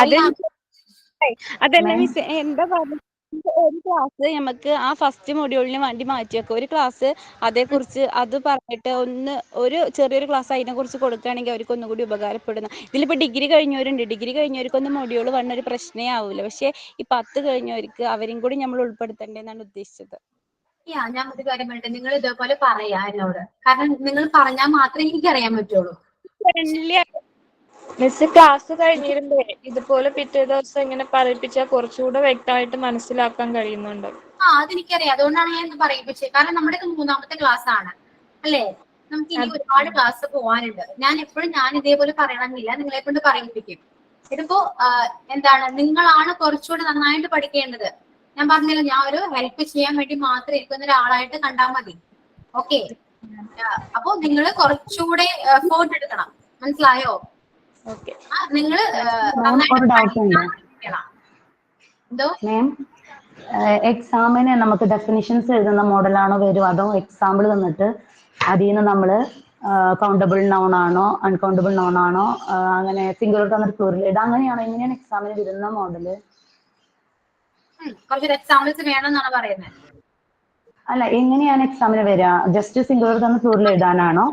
അതല്ല മിസ്, എന്താ പറയുക, ഒരു ക്ലാസ് നമുക്ക് ആ ഫസ്റ്റ് മൊഡ്യൂളിന് വേണ്ടി മാറ്റി വെക്കാം. ഒരു ക്ലാസ് അതേക്കുറിച്ച് അത് പറഞ്ഞിട്ട് ഒരു ചെറിയൊരു ക്ലാസ് അതിനെ കുറിച്ച് കൊടുക്കുകയാണെങ്കിൽ അവർക്ക് ഒന്നുകൂടി ഉപകാരപ്പെടുന്ന. ഇതിലിപ്പോൾ ഡിഗ്രി കഴിഞ്ഞവരുണ്ട്. ഡിഗ്രി കഴിഞ്ഞവർക്കൊന്നും മൊഡ്യൂൾ 1 ഒരു പ്രശ്നമേ ആവില്ല. പക്ഷേ ഈ 10 കഴിഞ്ഞവർക്ക് അവരും കൂടി നമ്മൾ ഉൾപ്പെടുത്തേണ്ടതെന്നാണ് ഉദ്ദേശിച്ചത്. ഞാൻ ഒരു കാര്യം പറയട്ടെ, നിങ്ങൾ ഇതേപോലെ പറയാ എന്നോട്. കാരണം നിങ്ങൾ പറഞ്ഞാൽ മാത്രമേ എനിക്ക് അറിയാൻ പറ്റുള്ളൂ. മിസ് ക്ലാസ് കഴിഞ്ഞിരുന്നേ ഇതുപോലെ പിറ്റേ ദിവസം ഇങ്ങനെ പറയിപ്പിച്ചാൽ കുറച്ചുകൂടെ വ്യക്തമായിട്ട് മനസ്സിലാക്കാൻ കഴിയുന്നുണ്ട്. അതെനിക്കറിയാം. അതുകൊണ്ടാണ് ഞാൻ ഇത് പറയിപ്പിച്ചത്. കാരണം നമ്മുടെ 3ാമത്തെ ക്ലാസ് ആണ് അല്ലേ? നമുക്ക് ഇനി ഒരുപാട് ക്ലാസ് പോകാനുണ്ട്. ഞാൻ ഇതേപോലെ പറയണമെന്നില്ല, നിങ്ങളെ കൊണ്ട് പറയിപ്പിക്കും. ഇതിപ്പോ എന്താണ്, നിങ്ങളാണ് കുറച്ചുകൂടെ നന്നായിട്ട് പഠിക്കേണ്ടത്. ഞാൻ പറഞ്ഞല്ലോ, ഞാൻ ഒരു ഹെൽപ്പ് ചെയ്യാൻ വേണ്ടി മാത്രം ഇരിക്കുന്ന ഒരാളായിട്ട് കണ്ടാൽ മതി. ഓക്കെ, അപ്പൊ നിങ്ങൾ കുറച്ചുകൂടെ എഫേർട്ട് എടുക്കണം. മനസ്സിലായോ? നിങ്ങള് എക്സാമിന് നമുക്ക് ഡെഫിനിഷൻസ് എഴുതുന്ന മോഡലാണോ വരും, അതോ എക്സാമ്പിൾ തന്നിട്ട് അതിൽ നിന്ന് നമ്മള് കൗണ്ടബിൾ നൗൺ ആണോ അൺകൗണ്ടബിൾ നൗൺ ആണോ അങ്ങനെ സിംഗുലർ തന്നിട്ട് പ്ലൂറൽ ഇടാം, അങ്ങനെയാണോ? എങ്ങനെയാണ് എക്സാമിന് വരുന്ന മോഡല്? എക്സാമ്പിൾസ് വേണമെന്നാണ് പറയുന്നത്. അല്ല, എങ്ങനെയാണ് എക്സാമിന് വരിക? ജസ്റ്റ് സിംഗുലർ തന്ന് പ്ലൂറൽ എഴുതാനാണോ?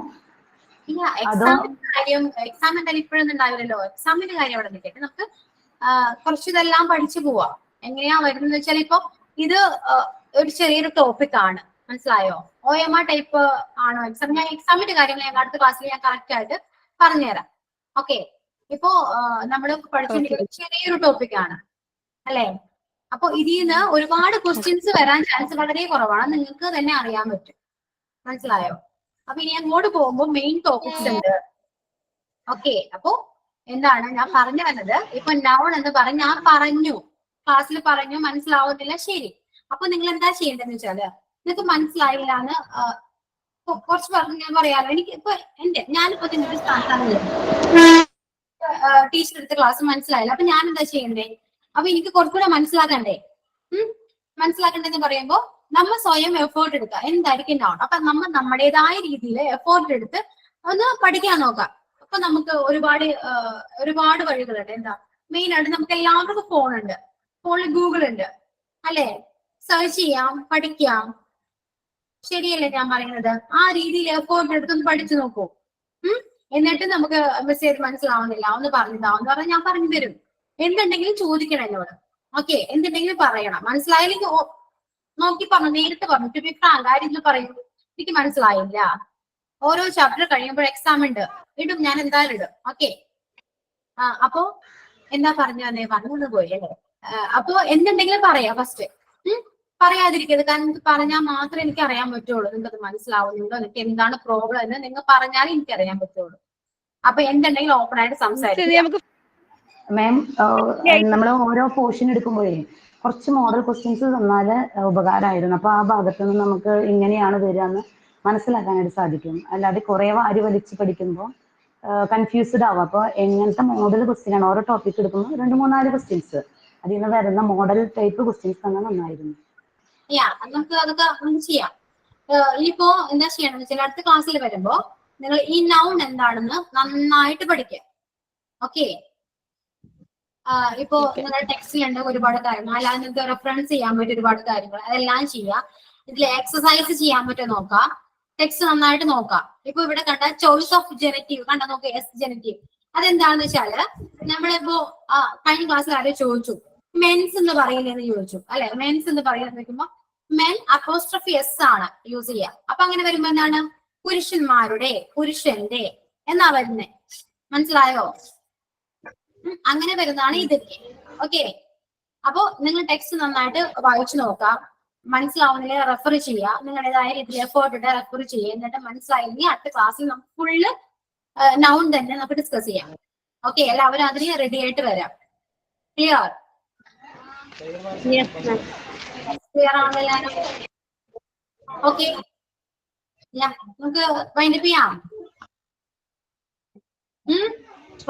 എക്സാം എന്തായാലും ഇപ്പോഴൊന്നും ഉണ്ടാവില്ലല്ലോ. എക്സാമിന്റെ കാര്യം അവിടെ നിൽക്കട്ടെ. നമുക്ക് കുറച്ച് ഇതെല്ലാം പഠിച്ചു പോവാം. എങ്ങനെയാ വരുന്നത് വെച്ചാൽ, ഇപ്പൊ ഇത് ഒരു ചെറിയൊരു ടോപ്പിക് ആണ്. മനസ്സിലായോ? OMR ടൈപ്പ് ആണോ എക്സാം? ഞാൻ എക്സാമിന്റെ കാര്യങ്ങൾ ഞാൻ അടുത്ത ക്ലാസ്സിൽ ഞാൻ കറക്റ്റ് ആയിട്ട് പറഞ്ഞുതരാം. ഓക്കെ, ഇപ്പോ നമ്മള് പഠിച്ചുകൊണ്ടിരിക്കുന്ന ചെറിയൊരു ടോപ്പിക് ആണ് അല്ലെ? അപ്പൊ ഇതിൽ നിന്ന് ഒരുപാട് ക്വസ്റ്റ്യൻസ് വരാൻ ചാൻസ് വളരെ കുറവാണ്. നിങ്ങൾക്ക് തന്നെ അറിയാൻ പറ്റും. മനസ്സിലായോ? അപ്പൊ ഇനി അങ്ങോട്ട് പോകുമ്പോൾ മെയിൻ ടോപ്പിക്സ് ഉണ്ട്. ഓക്കെ, അപ്പൊ എന്താണ് ഞാൻ പറഞ്ഞു വന്നത്? ഇപ്പൊ നൗൺ എന്ന് പറഞ്ഞ് ഞാൻ പറഞ്ഞു, ക്ലാസ്സിൽ പറഞ്ഞു, മനസ്സിലാവുന്നില്ല, ശരി. അപ്പൊ നിങ്ങൾ എന്താ ചെയ്യേണ്ടതെന്ന് വെച്ചാല്, നിങ്ങൾക്ക് മനസ്സിലായില്ല എന്ന് കുറച്ച് പറഞ്ഞു ഞാൻ പറയാമല്ലോ. എനിക്ക് ഇപ്പൊ ഞാനിപ്പോ നിങ്ങളുടെ സ്ഥാനത്താണ്. ടീച്ചർ എടുത്ത ക്ലാസ് മനസ്സിലായില്ല, അപ്പൊ ഞാൻ എന്താ ചെയ്യണ്ടേ? അപ്പൊ എനിക്ക് കുറച്ചുകൂടെ മനസ്സിലാക്കണ്ടേ? മനസ്സിലാക്കണ്ടെന്ന് പറയുമ്പോ നമ്മൾ സ്വയം എഫേർട്ട് എടുക്കുക. എന്തായിരിക്കും നൗൺ? അപ്പൊ നമ്മൾ നമ്മുടേതായ രീതിയിൽ എഫേർട്ട് എടുത്ത് ഒന്ന് പഠിക്കാൻ നോക്കാം. അപ്പൊ നമുക്ക് ഒരുപാട് വഴികളുണ്ട്. എന്താ മെയിൻ ആയിട്ട് നമുക്ക് എല്ലാവർക്കും ഫോണുണ്ട്. ഫോണിൽ ഗൂഗിൾ ഉണ്ട് അല്ലെ? സെർച്ച് ചെയ്യാം, പഠിക്കാം. ശരിയല്ലേ ഞാൻ പറയുന്നത്? ആ രീതിയിൽ എഫേർട്ട് എടുത്തൊന്ന് പഠിച്ചു നോക്കൂ. എന്നിട്ട് നമുക്ക് മെസ്സേജ് മനസ്സിലാവുന്നില്ല ഒന്ന് പറഞ്ഞിതാവെന്ന് പറഞ്ഞാൽ ഞാൻ പറഞ്ഞു തരും. എന്തുണ്ടെങ്കിലും ചോദിക്കണം എന്നോട്. ഓക്കെ, എന്തുണ്ടെങ്കിലും പറയണം. മനസ്സിലായില്ലെങ്കിൽ നോക്കി പറഞ്ഞു, നേരിട്ട് പറഞ്ഞു. ടു ബി ഫ്രാങ്ക് ആ രീതിയിൽ പറയൂ, എനിക്ക് മനസ്സിലായില്ല. ഓരോ ചാപ്റ്റർ കഴിയുമ്പോൾ എക്സാം ഉണ്ട്, ഇടും, ഞാൻ എന്തായാലും ഇടും. ഓക്കെ, അപ്പോ എന്താ പറഞ്ഞു പോയി അല്ലേ? അപ്പൊ എന്തുണ്ടെങ്കിലും പറയാം. ഫസ്റ്റ് പറയാതിരിക്കരുത്. കാരണം നിങ്ങൾക്ക് പറഞ്ഞാൽ മാത്രമേ എനിക്ക് അറിയാൻ പറ്റുള്ളൂ. നിങ്ങൾക്ക് മനസ്സിലാവുന്നുണ്ടോ, നിങ്ങൾക്ക് എന്താണ് പ്രോബ്ലം എന്ന് നിങ്ങൾ പറഞ്ഞാലേ എനിക്ക് അറിയാൻ പറ്റുള്ളൂ. അപ്പൊ എന്തുണ്ടെങ്കിലും ഓപ്പൺ ആയിട്ട് സംസാരിക്കാം. മാം, നമ്മൾ ഓരോ പോർഷൻ എടുക്കുമ്പോഴേ കുറച്ച് മോഡൽ ക്വസ്റ്റ്യൻസ് തന്നാല് ഉപകാരമായിരുന്നു. അപ്പൊ ആ ഭാഗത്ത് നിന്ന് നമുക്ക് ഇങ്ങനെയാണ് വരിക എന്ന് മനസ്സിലാക്കാനായിട്ട് സാധിക്കും. അല്ലാതെ കുറെ വാരി വലിച്ച് പഠിക്കുമ്പോൾ കൺഫ്യൂസ്ഡ് ആവും. അപ്പൊ എങ്ങനത്തെ മോഡൽ ക്വസ്റ്റ്യൻ ആണ് ഓരോ ടോപ്പിക് എടുക്കുമ്പോൾ 2-3-4 ക്വസ്റ്റ്യൻസ് അതിൽ നിന്ന് വരുന്ന മോഡൽ ടൈപ്പ് ക്വസ്റ്റ്യൻസ് തന്നെ നന്നായിരുന്നു. നമുക്ക് അതൊക്കെ ചെയ്യാം. ഇനിയിപ്പോ എന്താ ചെയ്യണമെന്ന് വെച്ചാൽ, അടുത്ത ക്ലാസ്സിൽ വരുമ്പോ നിങ്ങൾ ഈ നൗൺ എന്താണെന്ന് നന്നായിട്ട് പഠിക്കുക. ഓക്കെ, ഇപ്പോ നിങ്ങളുടെ ടെക്സ്റ്റിലുണ്ട് ഒരുപാട് കാര്യങ്ങൾ, അല്ലാതെ നിങ്ങൾക്ക് റെഫറൻസ് ചെയ്യാൻ പറ്റിയ ഒരുപാട് കാര്യങ്ങൾ, അതെല്ലാം ചെയ്യാം. ഇതിൽ എക്സസൈസ് ചെയ്യാൻ പറ്റുമോ നോക്കാം. ടെക്സ്റ്റ് നന്നായിട്ട് നോക്കാം. ഇപ്പൊ ഇവിടെ കണ്ട ചോയ്സ് ഓഫ് ജെനറ്റീവ് കണ്ട നോക്കുക. എസ് ജെനറ്റീവ് അതെന്താണെന്ന് വെച്ചാല്, നമ്മളിപ്പോ കഴിഞ്ഞ ക്ലാസ്സിൽ ആരും ചോദിച്ചു മെൻസ് എന്ന് പറയുന്നതെന്ന് ചോദിച്ചു അല്ലെ? മെൻസ് എന്ന് പറയുന്നത് വെക്കുമ്പോ മെൻ അപ്പോസ്ട്രഫി എസ് ആണ് യൂസ് ചെയ്യുക. അപ്പൊ അങ്ങനെ വരുമ്പോ എന്താണ്? പുരുഷന്മാരുടെ, പുരുഷന്റെ എന്നാ വരുന്നേ. മനസ്സിലായോ? അങ്ങനെ വരുന്നതാണ് ഇതൊക്കെ. ഓക്കെ, അപ്പോ നിങ്ങൾ ടെക്സ്റ്റ് നന്നായിട്ട് വായിച്ചു നോക്കാം. മനസ്സിലാവുന്നില്ല റെഫർ ചെയ്യുക. നിങ്ങളുടേതായ രീതിയിൽ എഫേർട്ട് ഇട്ട് റെഫർ ചെയ്യുക. എന്നിട്ട് മനസ്സിലായില്ലെങ്കിൽ അടുത്ത ക്ലാസ്സിൽ നമുക്ക് ഫുള്ള് നൗൺ തന്നെ നമുക്ക് ഡിസ്കസ് ചെയ്യാം. ഓക്കെ, എല്ലാവരും അതിന് റെഡി ആയിട്ട് വരാം. ക്ലിയർ? ക്ലിയർ ആണല്ലോ? ഓക്കെ, നമുക്ക് വൈൻഡപ്പ് ചെയ്യാം.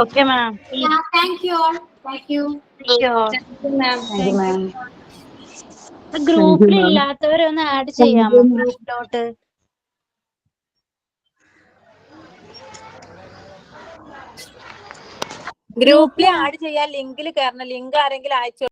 Okay ma'am, thank you all. Thank you ma'am. ഗ്രൂപ്പിൽ ഇല്ലാത്തവരെ ഒന്ന് ആഡ് ചെയ്യാമോ ഗ്രൂപ്പിലോട്ട്? ഗ്രൂപ്പിൽ ആഡ് ചെയ്യാൻ ലിങ്കിൽ കയറണം. ലിങ്ക് ആരെങ്കിലും അയച്ചു